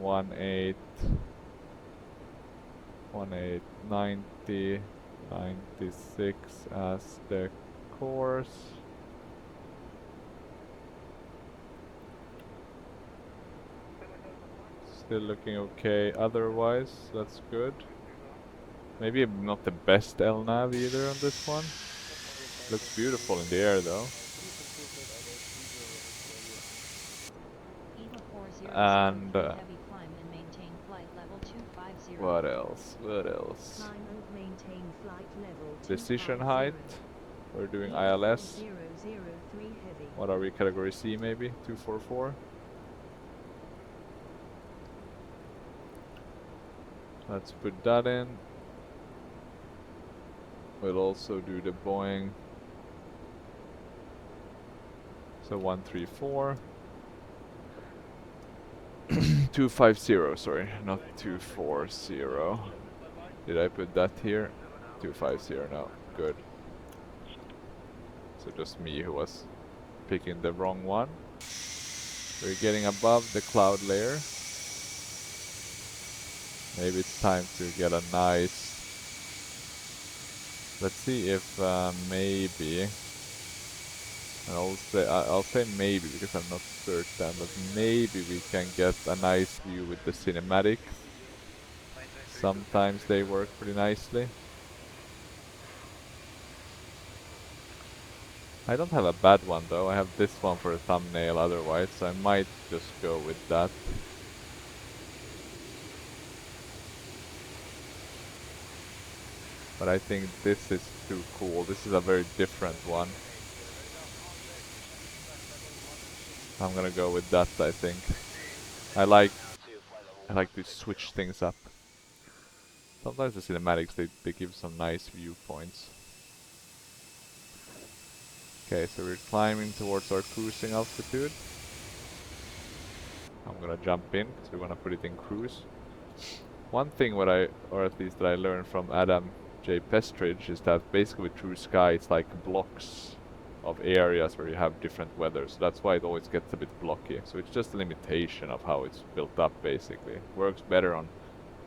1.8, 1.8, 90, 96 as the course. Still looking okay otherwise, that's good. Maybe not the best LNAV either on this one. Looks beautiful in the air though. And heavy climb and maintain flight level 250. what else? What else? Climb and maintain flight level Decision 250. height. We're doing EVA ILS. 4003 heavy. What are we? Category C maybe? 244. Let's put that in. We'll also do the Boeing. So 134. 250, sorry, not 240. Did I put that here? 250, no, good. So just me who was picking the wrong one. We're getting above the cloud layer. Maybe it's time to get a nice... Let's see if maybe... And I'll say maybe because I'm not certain, but maybe we can get a nice view with the cinematics. Sometimes they work pretty nicely. I don't have a bad one though, I have this one for a thumbnail otherwise, so I might just go with that. But I think this is too cool, this is a very different one. I'm gonna go with that, I think. I like to switch things up. Sometimes the cinematics, they give some nice viewpoints. Okay, so we're climbing towards our cruising altitude. I'm gonna jump in, because we wanna put it in cruise. One thing or at least that I learned from Adam J. Pestridge is that basically with True Sky it's like blocks of areas where you have different weather, so that's why it always gets a bit blocky. So it's just a limitation of how it's built up basically. Works better on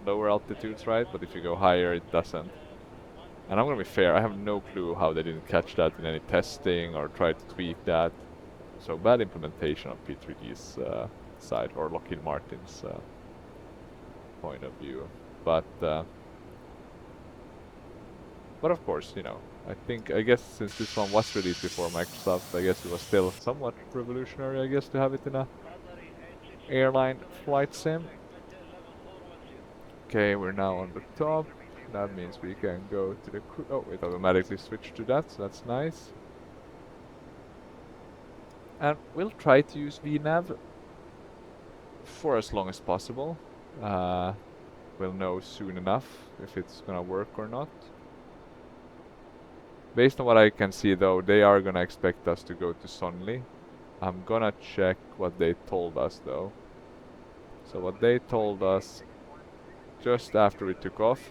lower altitudes, right? But if you go higher it doesn't. And I'm gonna be fair, I have no clue how they didn't catch that in any testing or try to tweak that. So bad implementation on P3G's side, or Lockheed Martin's point of view. But of course, you know, I guess since this one was released before Microsoft, I guess it was still somewhat revolutionary, I guess, to have it in a airline flight sim. Okay, we're now on the top. That means we can go to the oh, it automatically switched to that, so that's nice. And we'll try to use VNav for as long as possible. We'll know soon enough if it's gonna work or not. Based on what I can see though, they are gonna expect us to go to Sonli. I'm gonna check what they told us though. So what they told us just after we took off,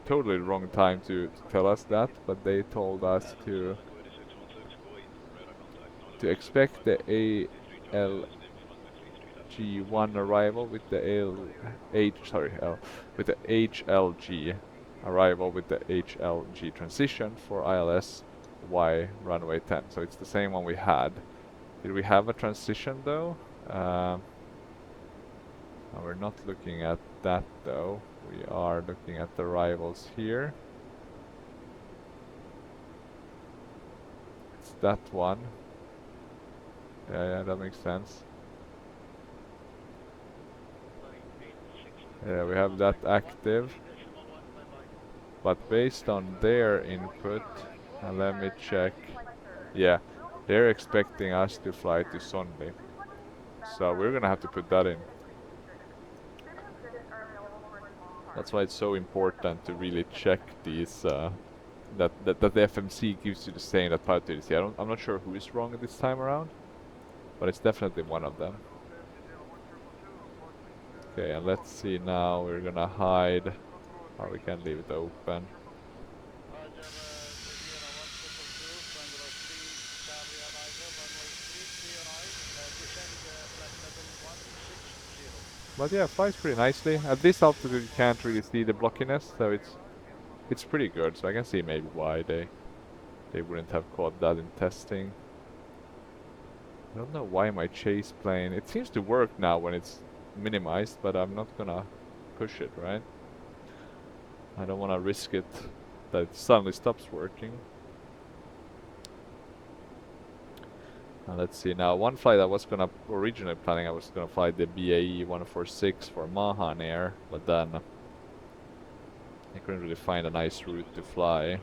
totally wrong time to tell us that, but they told us to expect the ALG1 arrival with the HLG arrival with the HLG transition for ILS Y runway 10. So it's the same one we had. Did we have a transition though? No, we're not looking at that though. We are looking at the rivals here. It's that one. Yeah, that makes sense. Yeah, we have that active. But based on their input, let me check. Yeah, they're expecting us to fly to Sonli. So we're gonna have to put that in. That's why it's so important to really check these, that the FMC gives you the same that Python is. I'm not sure who is wrong this time around, but it's definitely one of them. Okay, and let's see now, we're gonna hide, or we can leave it open. But yeah, it flies pretty nicely. At this altitude you can't really see the blockiness, so it's pretty good, so I can see maybe why they wouldn't have caught that in testing. I don't know why my chase plane... It seems to work now when it's minimized, but I'm not gonna push it, right? I don't wanna risk it that it suddenly stops working. Let's see now, one flight I was gonna originally planning, I was gonna fly the BAE 146 for Mahan Air, but then I couldn't really find a nice route to fly.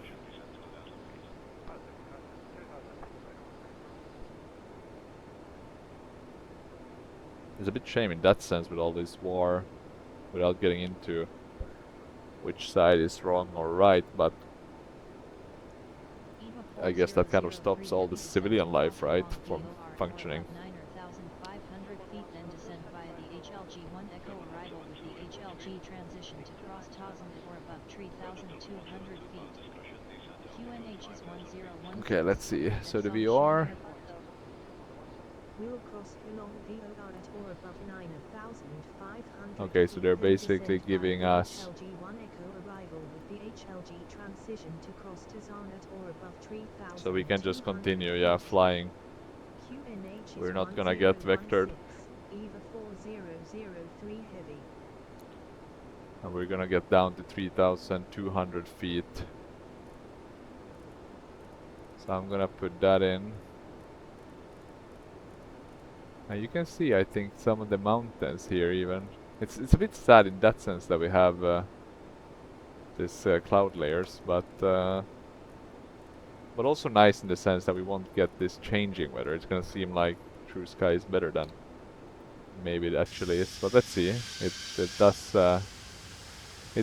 It's a bit shame in that sense with all this war, without getting into which side is wrong or right, but I guess that kind of stops all the civilian life, right, from functioning. 9,500 feet, then descend via the HLG-1 Echo arrival with the HLG transition to cross 1,000 or above 3,200 feet. QNH is 1016. Okay, let's see. So the VOR. We'll cross along VOR at or above 9,500 okay, so they're feet, then basically descend giving via the us... HLG-1 Echo arrival with the HLG transition to cross Tazan at or above 3,000. So we can just continue, yeah, flying. QNH We're not gonna get vectored. EVA 4003 heavy. And we're gonna get down to 3,200 feet. So I'm gonna put that in. And you can see, I think, some of the mountains here even. It's a bit sad in that sense that we have this cloud layers, but also nice in the sense that we won't get this changing weather. It's gonna seem like true sky is better than maybe it actually is. But let's see. It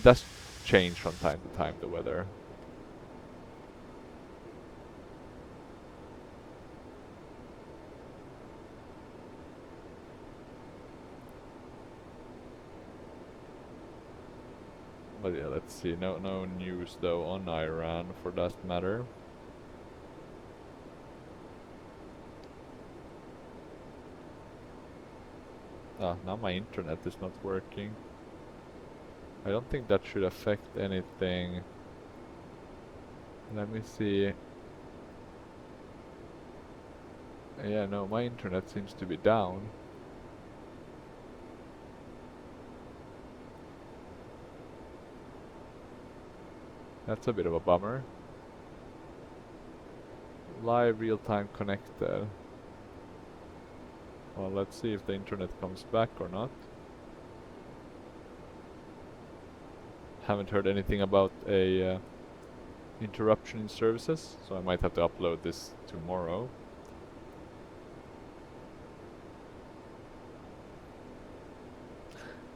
does change from time to time, the weather. But yeah, let's see. No news though on Iran for that matter. Ah, now my internet is not working. I don't think that should affect anything. Let me see. Yeah, no, my internet seems to be down. That's a bit of a bummer. Live real-time connected. Well, let's see if the internet comes back or not. Haven't heard anything about a interruption in services, so I might have to upload this tomorrow.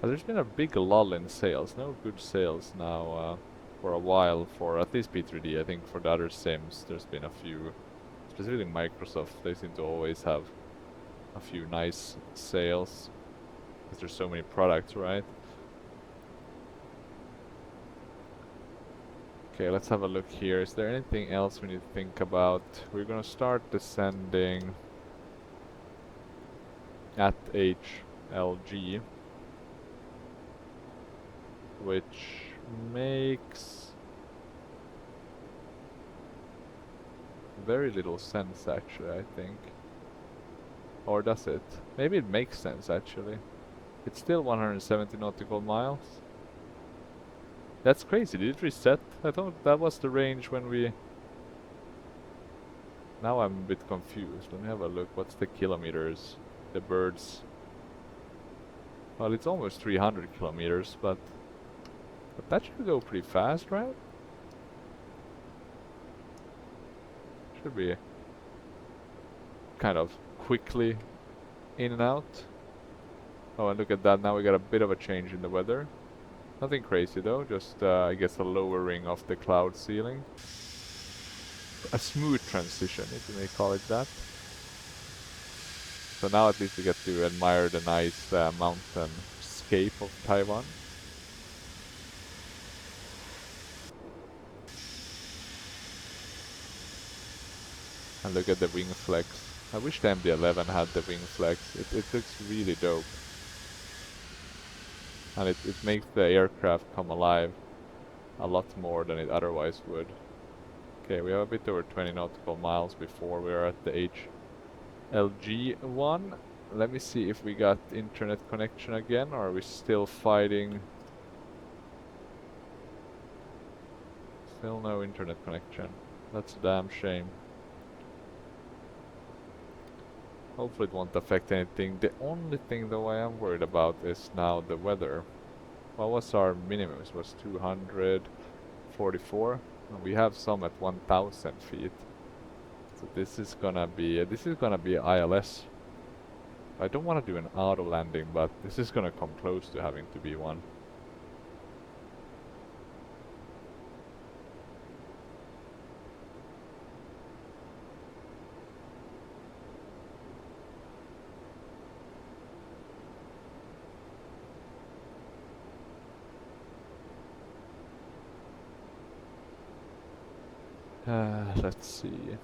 There's been a big lull in sales. No good sales now for a while, for at least P3D. I think for the other sims there's been a few, specifically Microsoft, they seem to always have a few nice sales because there's so many products, right? Okay, let's have a look here. Is there anything else we need to think about? We're gonna start descending at HLG, which makes very little sense actually, I think. Or does it? Maybe it makes sense actually. It's still 170 nautical miles. That's crazy, did it reset? I thought that was the range when we... Now I'm a bit confused. Let me have a look. What's the kilometers? The birds. Well, it's almost 300 kilometers, but that should go pretty fast, right? Should be kind of quickly in and out. Oh, and look at that. Now we got a bit of a change in the weather. Nothing crazy though, just I guess a lowering of the cloud ceiling. A smooth transition, if you may call it that. So now at least we get to admire the nice mountain scape of Taiwan. And look at the wing flex. I wish the MD-11 had the wing flex. It looks really dope. And it makes the aircraft come alive a lot more than it otherwise would. Okay, we have a bit over 20 nautical miles before we are at the HLG-1. Let me see if we got internet connection again, or are we still fighting? Still no internet connection. That's a damn shame. Hopefully it won't affect anything. The only thing though I am worried about is now the weather. What was our minimum? It was 244. And we have some at 1000 feet. So this is gonna be ILS. I don't want to do an auto landing, but this is gonna come close to having to be one. Let's see.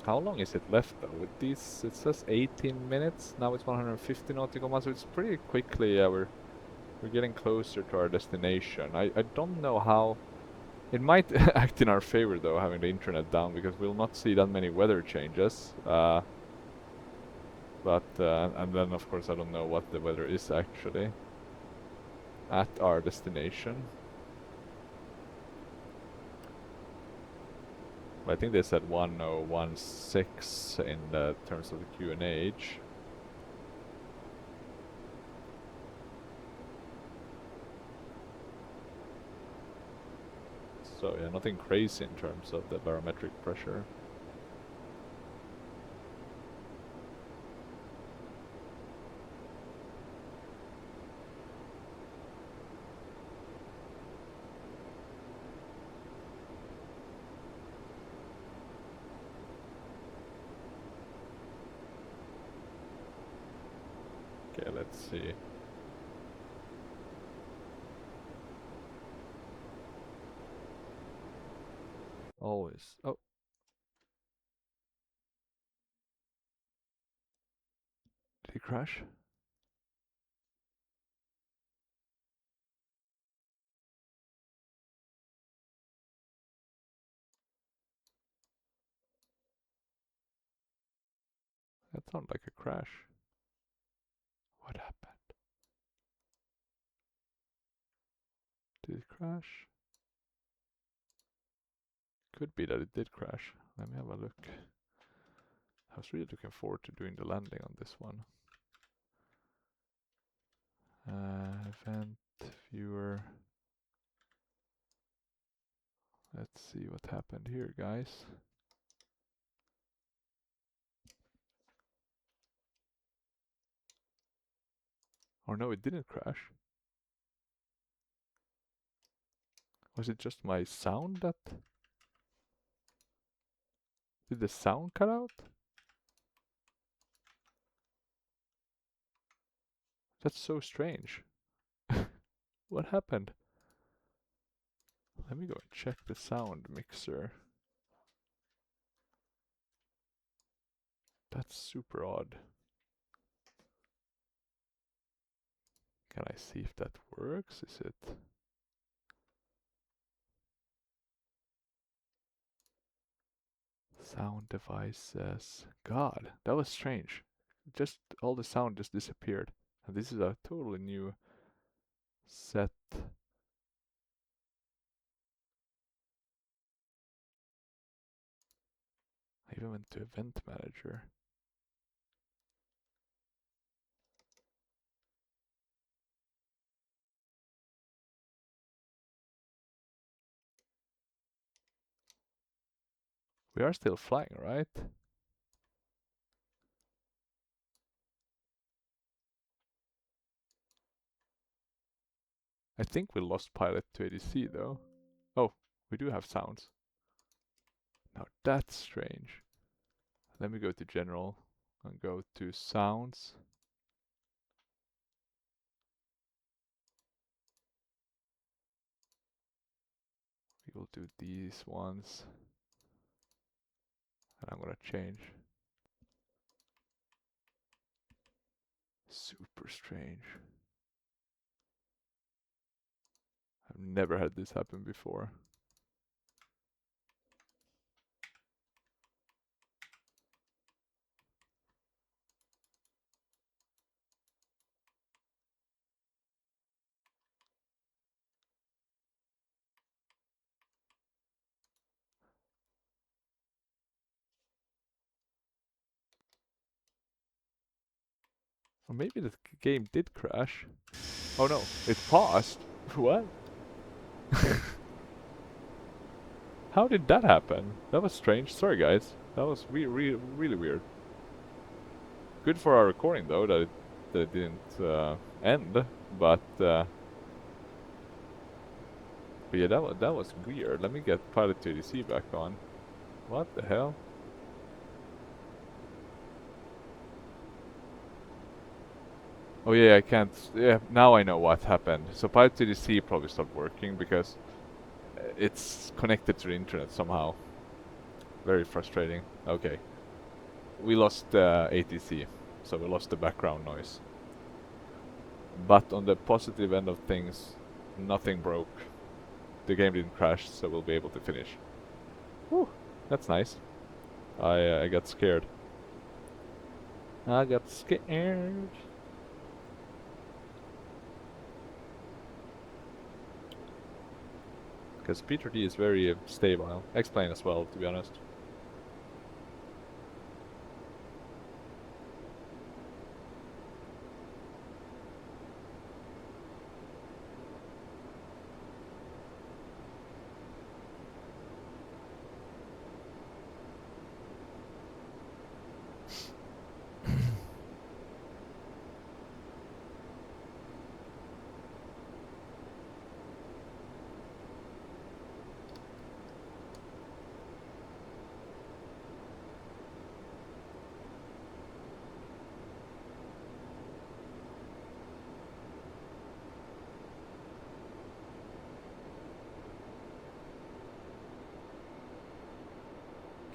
How long is it left though? With these, it says 18 minutes. Now it's 150 nautical miles, so it's pretty quickly. We're getting closer to our destination. I don't know how. It might act in our favor though, having the internet down, because we'll not see that many weather changes. And then of course I don't know what the weather is actually at our destination. But I think they said 1016 in the terms of the QNH. So yeah, nothing crazy in terms of the barometric pressure. Okay, let's see. Always. Oh. Did he crash? That sounded like a crash. What happened? Did it crash? Could be that it did crash. Let me have a look. I was really looking forward to doing the landing on this one. Event viewer. Let's see what happened here, guys. Or no, it didn't crash. Was it just my sound that... Did the sound cut out? That's so strange. What happened? Let me go and check the sound mixer. That's super odd. Can I see if that works? Is it... Sound devices. God, that was strange. Just all the sound just disappeared. And this is a totally new set. I even went to event manager. We are still flying, right? I think we lost pilot to ADC though. Oh, we do have sounds. Now that's strange. Let me go to general and go to sounds. We will do these ones. And I'm gonna change. Super strange. I've never had this happen before. Or maybe the game did crash. Oh no, it paused. What? How did that happen? That was strange. Sorry guys. That was really weird. Good for our recording though that it didn't end. But yeah, that was weird. Let me get pilot 2DC back on. What the hell? Oh yeah, I can't. Yeah, now I know what happened. So pilot 2DC probably stopped working because it's connected to the internet somehow. Very frustrating. Okay. We lost ATC, so we lost the background noise. But on the positive end of things, nothing broke. The game didn't crash, so we'll be able to finish. Whew, that's nice. I got scared. I got scared. Because Peter D is very stable. Explain as well, to be honest.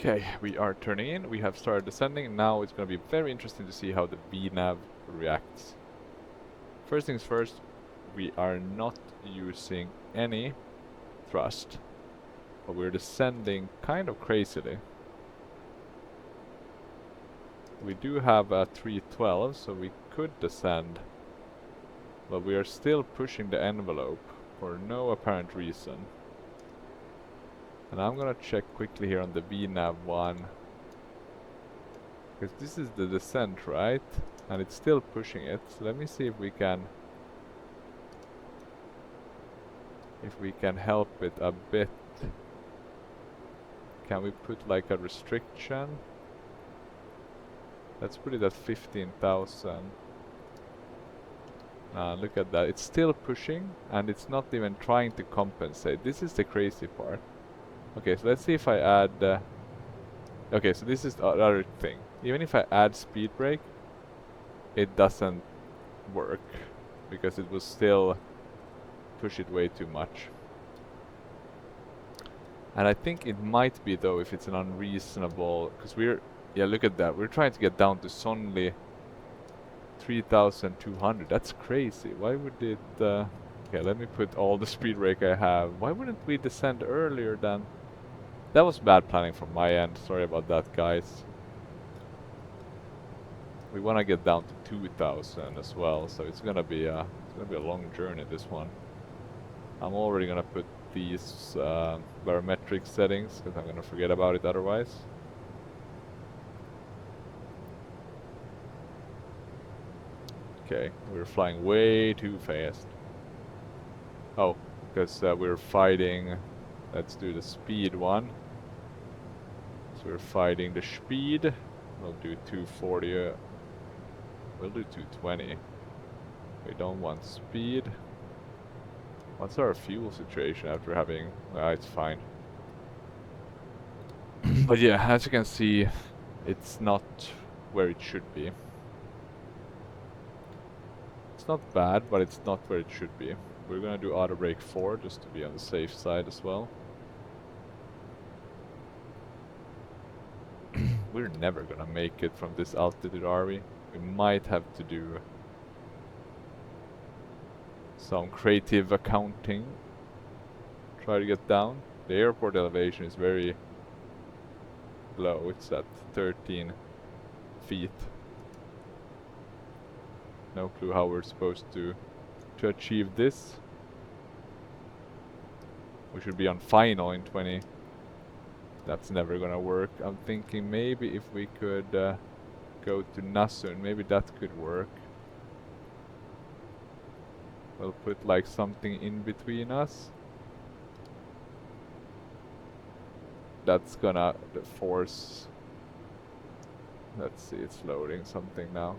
Okay, we are turning in, we have started descending, now it's going to be very interesting to see how the VNav reacts. First things first, we are not using any thrust, but we're descending kind of crazily. We do have a 312, so we could descend, but we are still pushing the envelope for no apparent reason. And I'm gonna check quickly here on the VNav one, because this is the descent, right? And it's still pushing it. So let me see if we can help it a bit. Can we put like a restriction? Let's put it at 15,000. Look at that. It's still pushing and it's not even trying to compensate. This is the crazy part. Okay, so let's see if I add... okay, so this is the other thing. Even if I add speed brake, it doesn't work. Because it will still push it way too much. And I think it might be though if it's an unreasonable... Because we're... Yeah, look at that. We're trying to get down to only 3,200. That's crazy. Why would it... okay, let me put all the speed brake I have. Why wouldn't we descend earlier then? That was bad planning from my end. Sorry about that, guys. We want to get down to 2000 as well, so it's gonna be a long journey, this one. I'm already gonna put these barometric settings because I'm gonna forget about it otherwise. Okay, we're flying way too fast. Oh, because we're fighting. Let's do the speed one. So we're fighting the speed. We'll do 240. We'll do 220. We don't want speed. What's our fuel situation after having... it's fine. But yeah, as you can see, it's not where it should be. It's not bad, but it's not where it should be. We're gonna do auto brake 4 just to be on the safe side as well. We're never gonna make it from this altitude, are we? We might have to do some creative accounting. Try to get down. The airport elevation is very low. It's at 13 feet. No clue how we're supposed to achieve this. We should be on final in 20. That's never gonna work. I'm thinking maybe if we could go to Nasun, maybe that could work. We'll put like something in between us. That's gonna force... Let's see, it's loading something now.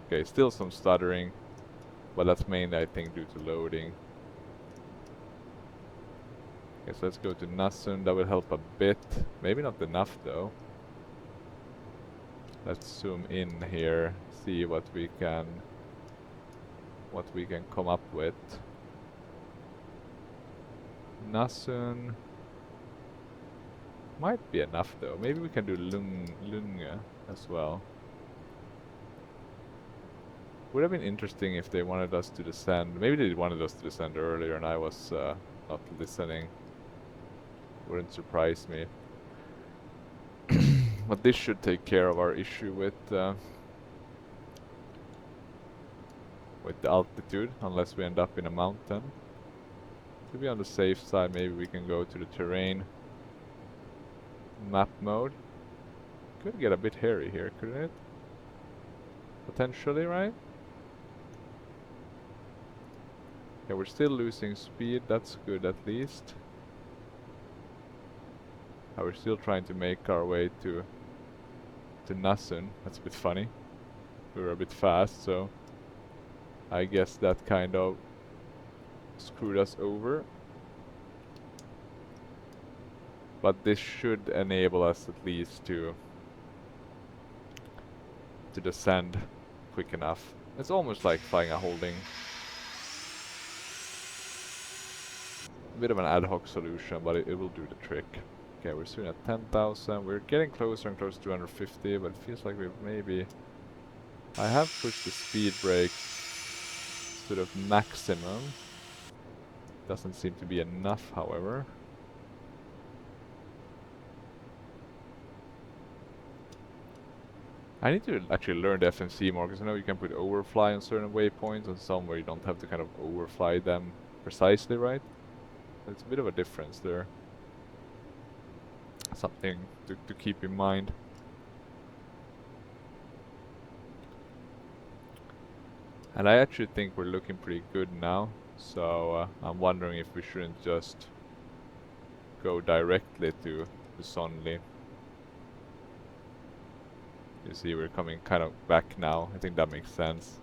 Okay, still some stuttering, but that's mainly I think due to loading. Okay, so let's go to Nasun, that will help a bit. Maybe not enough though. Let's zoom in here, see what we can come up with. Nasun might be enough though. Maybe we can do Lunge as well. Would have been interesting if they wanted us to descend. Maybe they wanted us to descend earlier and I was not listening. Wouldn't surprise me. But this should take care of our issue with the altitude, unless we end up in a mountain. To be on the safe side, maybe we can go to the terrain map mode. Could get a bit hairy here, couldn't it? Potentially, right? Yeah, we're still losing speed, that's good at least. We're still trying to make our way to Nasun. That's a bit funny. We were a bit fast, so I guess that kind of screwed us over. But this should enable us at least to descend quick enough. It's almost like flying a holding. A bit of an ad hoc solution, but it will do the trick. Okay, we're soon at 10,000. We're getting closer and closer to 250, but it feels like we've maybe... I have pushed the speed brakes sort of maximum. Doesn't seem to be enough, however. I need to actually learn the FMC more, because I know you can put overfly on certain waypoints and some where you don't have to kind of overfly them precisely, right? It's a bit of a difference there. Something to keep in mind. And I actually think we're looking pretty good now, so I'm wondering if we shouldn't just go directly to Sonli. You see, we're coming kind of back now. I think that makes sense.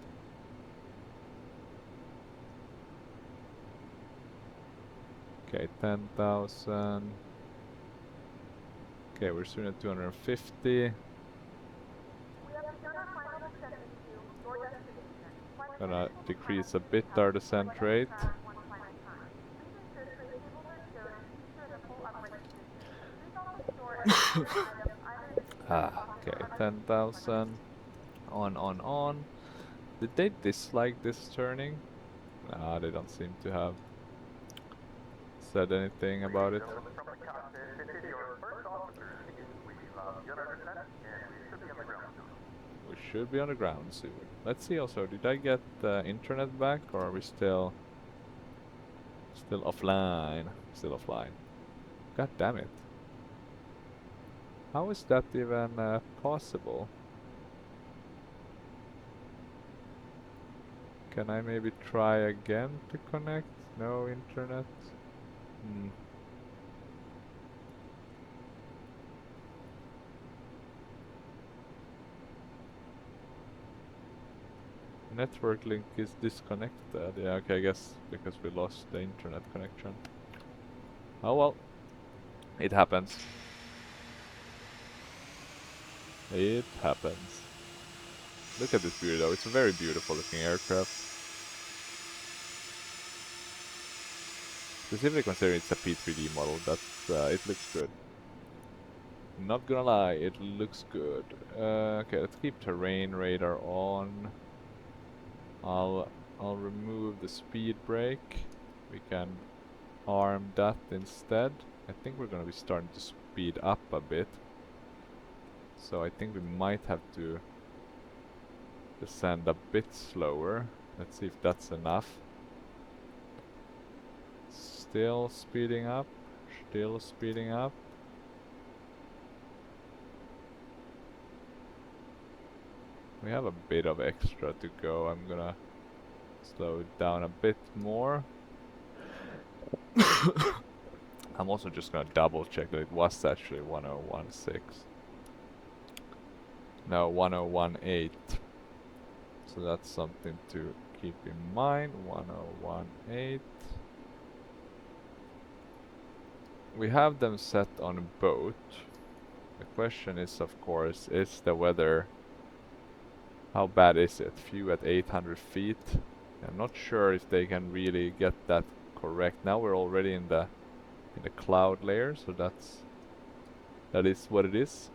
Okay, 10,000. Okay, we're soon at 250. Gonna decrease a bit our descent rate. Okay, 10,000. On. Did they dislike this turning? Nah, they don't seem to have said anything about it. We should be on the ground soon. Let's see also, did I get internet back or are we still offline? Still offline. God damn it. How is that even possible? Can I maybe try again to connect? No internet? Hmm. Network link is disconnected. Yeah, okay, I guess because we lost the internet connection. Oh well. It happens. It happens. Look at this beauty though, it's a very beautiful looking aircraft. Specifically considering it's a P3D model, it looks good. Not gonna lie, it looks good. Okay, let's keep terrain radar on. I'll remove the speed brake. We can arm that instead. I think we're gonna be starting to speed up a bit. So I think we might have to descend a bit slower. Let's see if that's enough. Still speeding up. Still speeding up. We have a bit of extra to go. I'm gonna slow it down a bit more. I'm also just gonna double check that it was actually 1016. No, 1018. So that's something to keep in mind. 1018. We have them set on boat. The question is, of course, is the weather, how bad is it? Few at 800 feet. I'm not sure if they can really get that correct. Now we're already in the cloud layer, so that is what it is.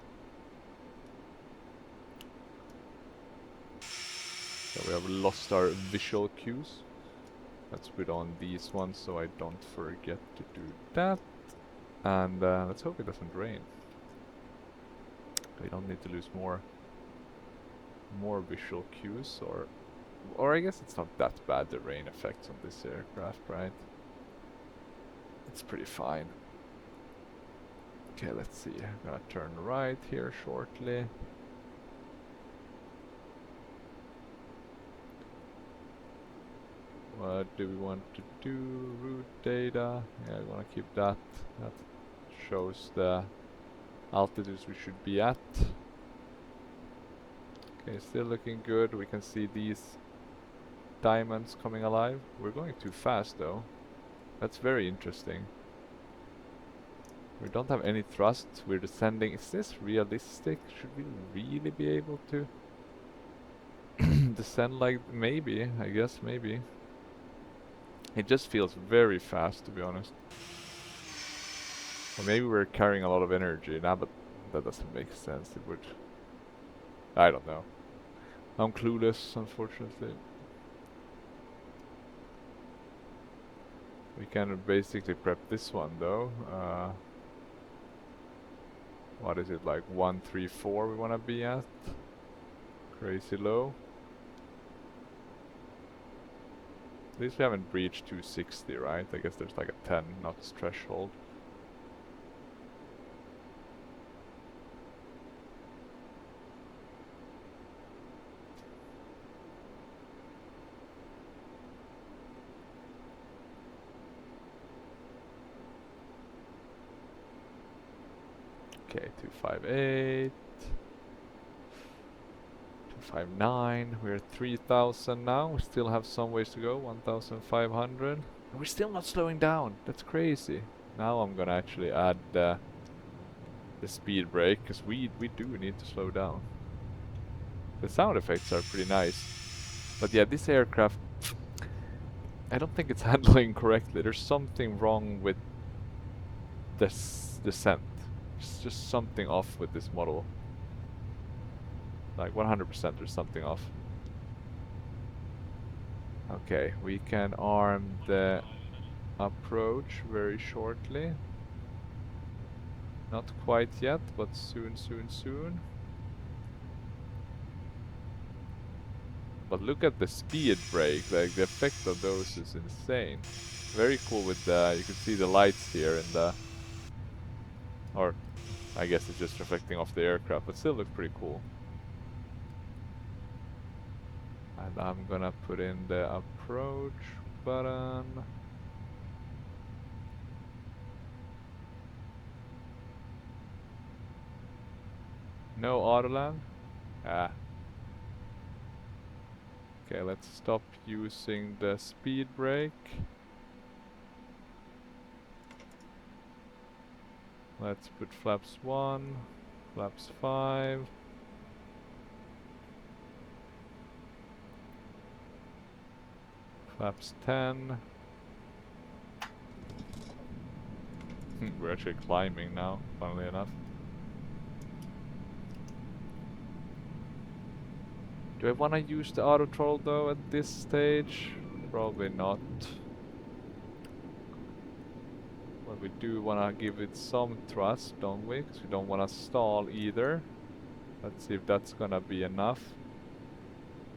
So we have lost our visual cues. Let's put on these ones so I don't forget to do that. And let's hope it doesn't rain. We don't need to lose more visual cues, or I guess it's not that bad, the rain effects on this aircraft, right? It's pretty fine. Okay, let's see. I'm gonna turn right here shortly. What do we want to do? Route data. Yeah, we want to keep that. That shows the altitudes we should be at. Okay, still looking good. We can see these diamonds coming alive. We're going too fast though. That's very interesting. We don't have any thrust. We're descending. Is this realistic? Should we really be able to descend like... Maybe. I guess maybe. It just feels very fast, to be honest. Or maybe we're carrying a lot of energy now, but that doesn't make sense. It would... I don't know. I'm clueless, unfortunately. We can basically prep this one, though. What is it, like 134 we want to be at? Crazy low. At least we haven't breached 260, right? I guess there's like a 10 knots threshold. Okay, 258. 259. We're at 3,000 now. We still have some ways to go. 1,500. And we're still not slowing down. That's crazy. Now I'm gonna actually add the speed brake, because we do need to slow down. The sound effects are pretty nice. But yeah, this aircraft, I don't think it's handling correctly. There's something wrong with this descent. It's just something off with this model. Like 100% there's something off. Okay, we can arm the approach very shortly. Not quite yet, but soon, soon, soon. But look at the speed brake, like the effect of those is insane. Very cool with the, you can see the lights here in the, or I guess it's just reflecting off the aircraft, but still looks pretty cool. And I'm gonna put in the approach button. No autoland? Ah. Okay, let's stop using the speed brake. Let's put flaps 1, flaps 5. Flaps 10. We're actually climbing now, funnily enough. Do I want to use the auto throttle though at this stage? Probably not. But we do want to give it some thrust, don't we? Because we don't want to stall either. Let's see if that's gonna be enough.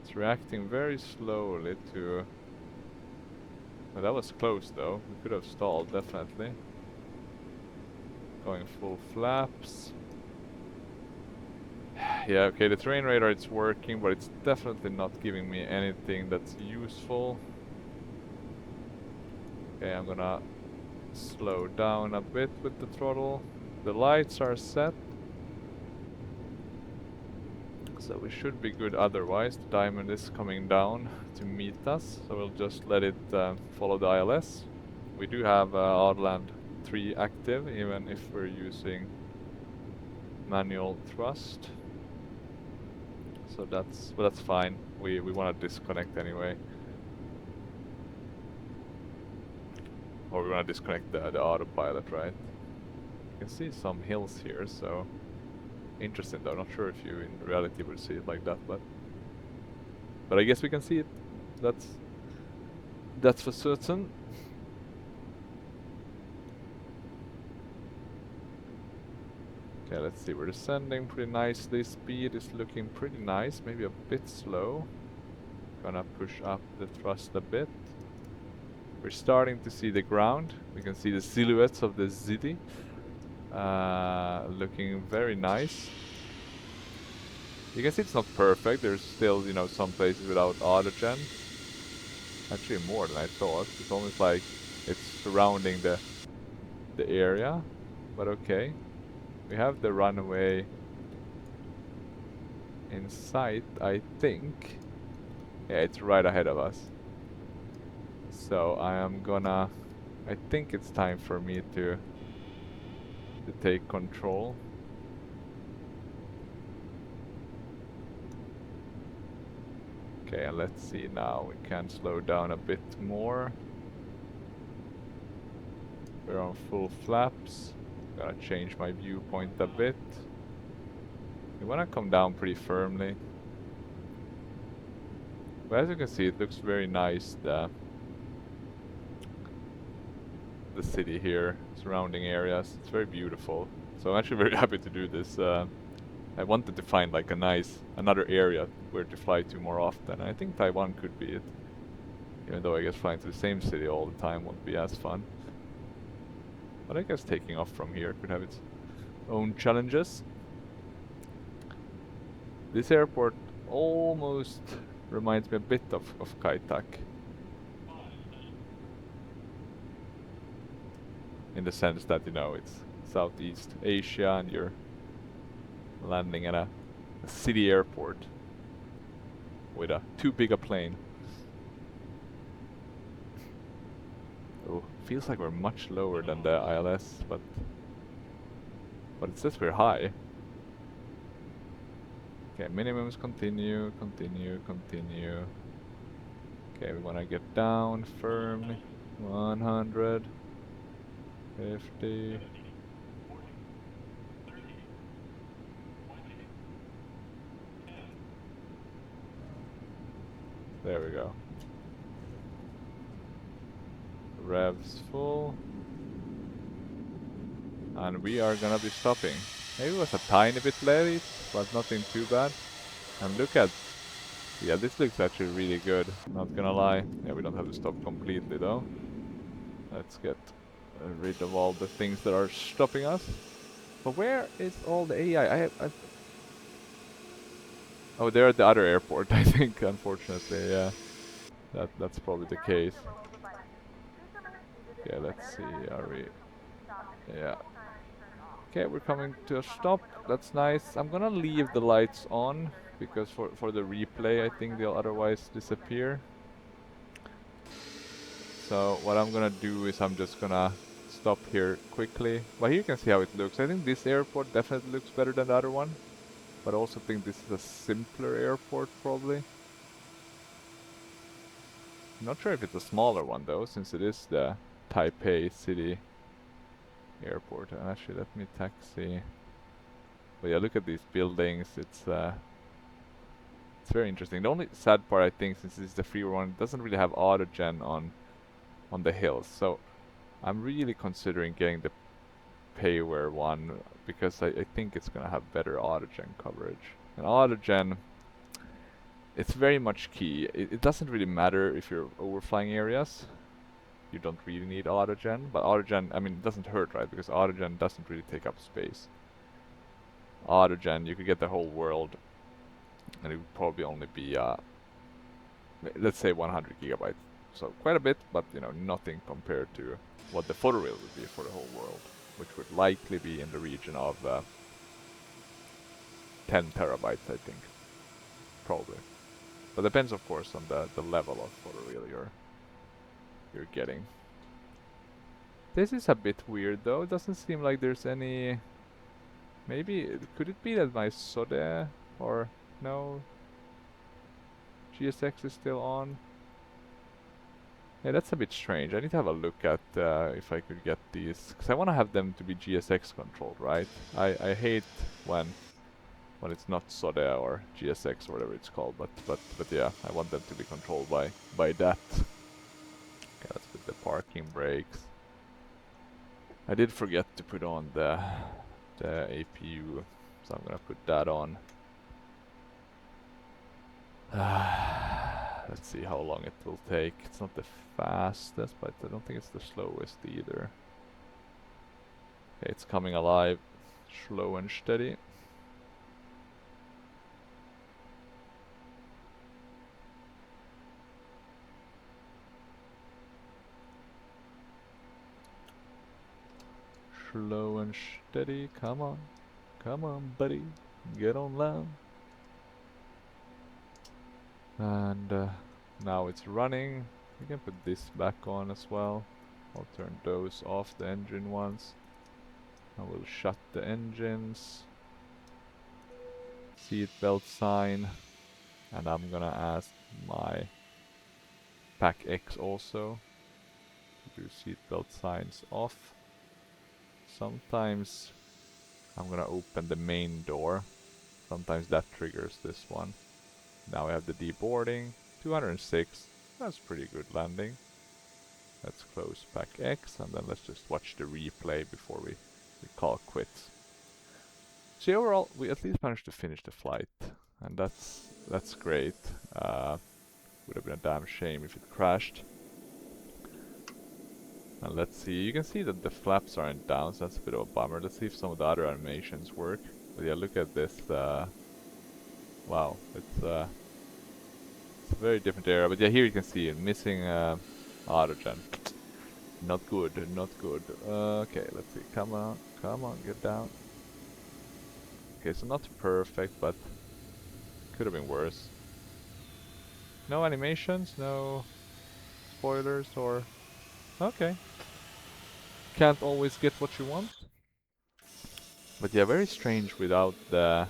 It's reacting very slowly to... Well, that was close though. We could have stalled, definitely. Going full flaps. Yeah, okay, the terrain radar it's working, but it's definitely not giving me anything that's useful. Okay, I'm gonna slow down a bit with the throttle. The lights are set, so we should be good otherwise. The diamond is coming down to meet us, so we'll just let it follow the ILS. We do have Autoland 3 active, even if we're using manual thrust. So that's fine. We want to disconnect anyway. Or we want to disconnect the autopilot, right? You can see some hills here, so interesting though. Not sure if you in reality would see it like that, but I guess we can see it. That's for certain. Okay, let's see. We're descending pretty nicely. Speed is looking pretty nice. Maybe a bit slow. Gonna push up the thrust a bit. We're starting to see the ground. We can see the silhouettes of the city. Looking very nice. You can see it's not perfect. There's still, you know, some places without autogen. Actually more than I thought. It's almost like it's surrounding the area. But okay. We have the runway in sight, I think. Yeah, it's right ahead of us. So I am gonna... I think it's time for me to take control. Okay, and let's see now. We can slow down a bit more. We're on full flaps. Gotta change my viewpoint a bit. We wanna come down pretty firmly. But as you can see, it looks very nice, the city here, surrounding areas. It's very beautiful. So I'm actually very happy to do this. I wanted to find like another area where to fly to more often. And I think Taiwan could be it. Even though I guess flying to the same city all the time won't be as fun. But I guess taking off from here could have its own challenges. This airport almost reminds me a bit of Kai Tak. In the sense that, you know, it's Southeast Asia and you're landing at a city airport with too big a plane. Oh, feels like we're much lower than the ILS, but it says we're high. Okay, minimums continue. Okay, we want to get down firmly. 100, 50. There we go. Revs full. And we are gonna be stopping. Maybe it was a tiny bit late, but nothing too bad. And look at Yeah, this looks actually really good, not gonna lie. Yeah, we don't have to stop completely though. Let's get rid of all the things that are stopping us. But where is all the AI? Oh, they're at the other airport, I think, unfortunately, yeah. That's probably the case. Okay, let's see, are we... Yeah. Okay, we're coming to a stop. That's nice. I'm gonna leave the lights on, because for the replay, I think they'll otherwise disappear. So what I'm gonna do is I'm just gonna stop here quickly. But here you can see how it looks. I think this airport definitely looks better than the other one. But I also think this is a simpler airport, probably. I'm not sure if it's a smaller one though, since it is the Taipei city airport. And actually, let me taxi. But yeah, look at these buildings. It's very interesting. The only sad part, I think, since this is the free one, it doesn't really have autogen on the hills. So I'm really considering getting the payware one because I think it's gonna have better autogen coverage. And autogen, it's very much key. It doesn't really matter if you're overflying areas. You don't really need autogen, but autogen, I mean, it doesn't hurt, right? Because autogen doesn't really take up space. Autogen, you could get the whole world, and it would probably only be, let's say 100 gigabytes. So quite a bit, but you know, nothing compared to what the photoreal would be for the whole world, which would likely be in the region of 10 terabytes, I think, probably. But depends, of course, on the level of photoreal you're getting. This is a bit weird though. It doesn't seem like there's any. Maybe could it be that my SODE or no? GSX is still on. Yeah, that's a bit strange. I need to have a look at if I could get these, because I want to have them to be GSX controlled, right? I hate when it's not SODE or GSX or whatever it's called, but yeah, I want them to be controlled by that. Okay, let's put the parking brakes. I did forget to put on the APU, so I'm gonna put that on. Let's see how long it will take. It's not the fastest, but I don't think it's the slowest either. Okay, it's coming alive, slow and steady. Slow and steady, come on, buddy, get on land. And now it's running. We can put this back on as well. I'll turn those off, the engine ones. I will shut the engines. Seatbelt sign. And I'm gonna ask my Pack X also to do seatbelt signs off. Sometimes I'm gonna open the main door. Sometimes that triggers this one. Now we have the deboarding. 206. That's pretty good landing. Let's close Pack X and then let's just watch the replay before we call quits. So overall, we at least managed to finish the flight, and that's great. Would have been a damn shame if it crashed. And let's see, you can see that the flaps aren't down, so that's a bit of a bummer. Let's see if some of the other animations work. But yeah, look at this. Wow, it's a very different area. But yeah, here you can see it missing autogen. Not good, not good. Okay, let's see. Come on, get down. Okay, so not perfect, but could have been worse. No animations, no spoilers, or... Okay. Can't always get what you want. But yeah, very strange without the...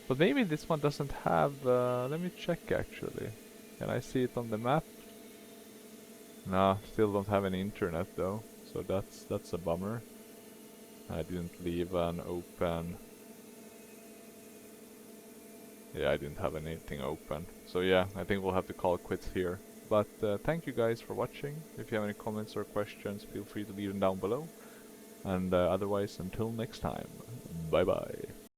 But maybe this one doesn't have... let me check actually. Can I see it on the map? No, still don't have any internet though. So that's a bummer. I didn't leave an open... Yeah, I didn't have anything open. So yeah, I think we'll have to call it quits here. But thank you guys for watching. If you have any comments or questions, feel free to leave them down below. And otherwise, until next time, bye bye.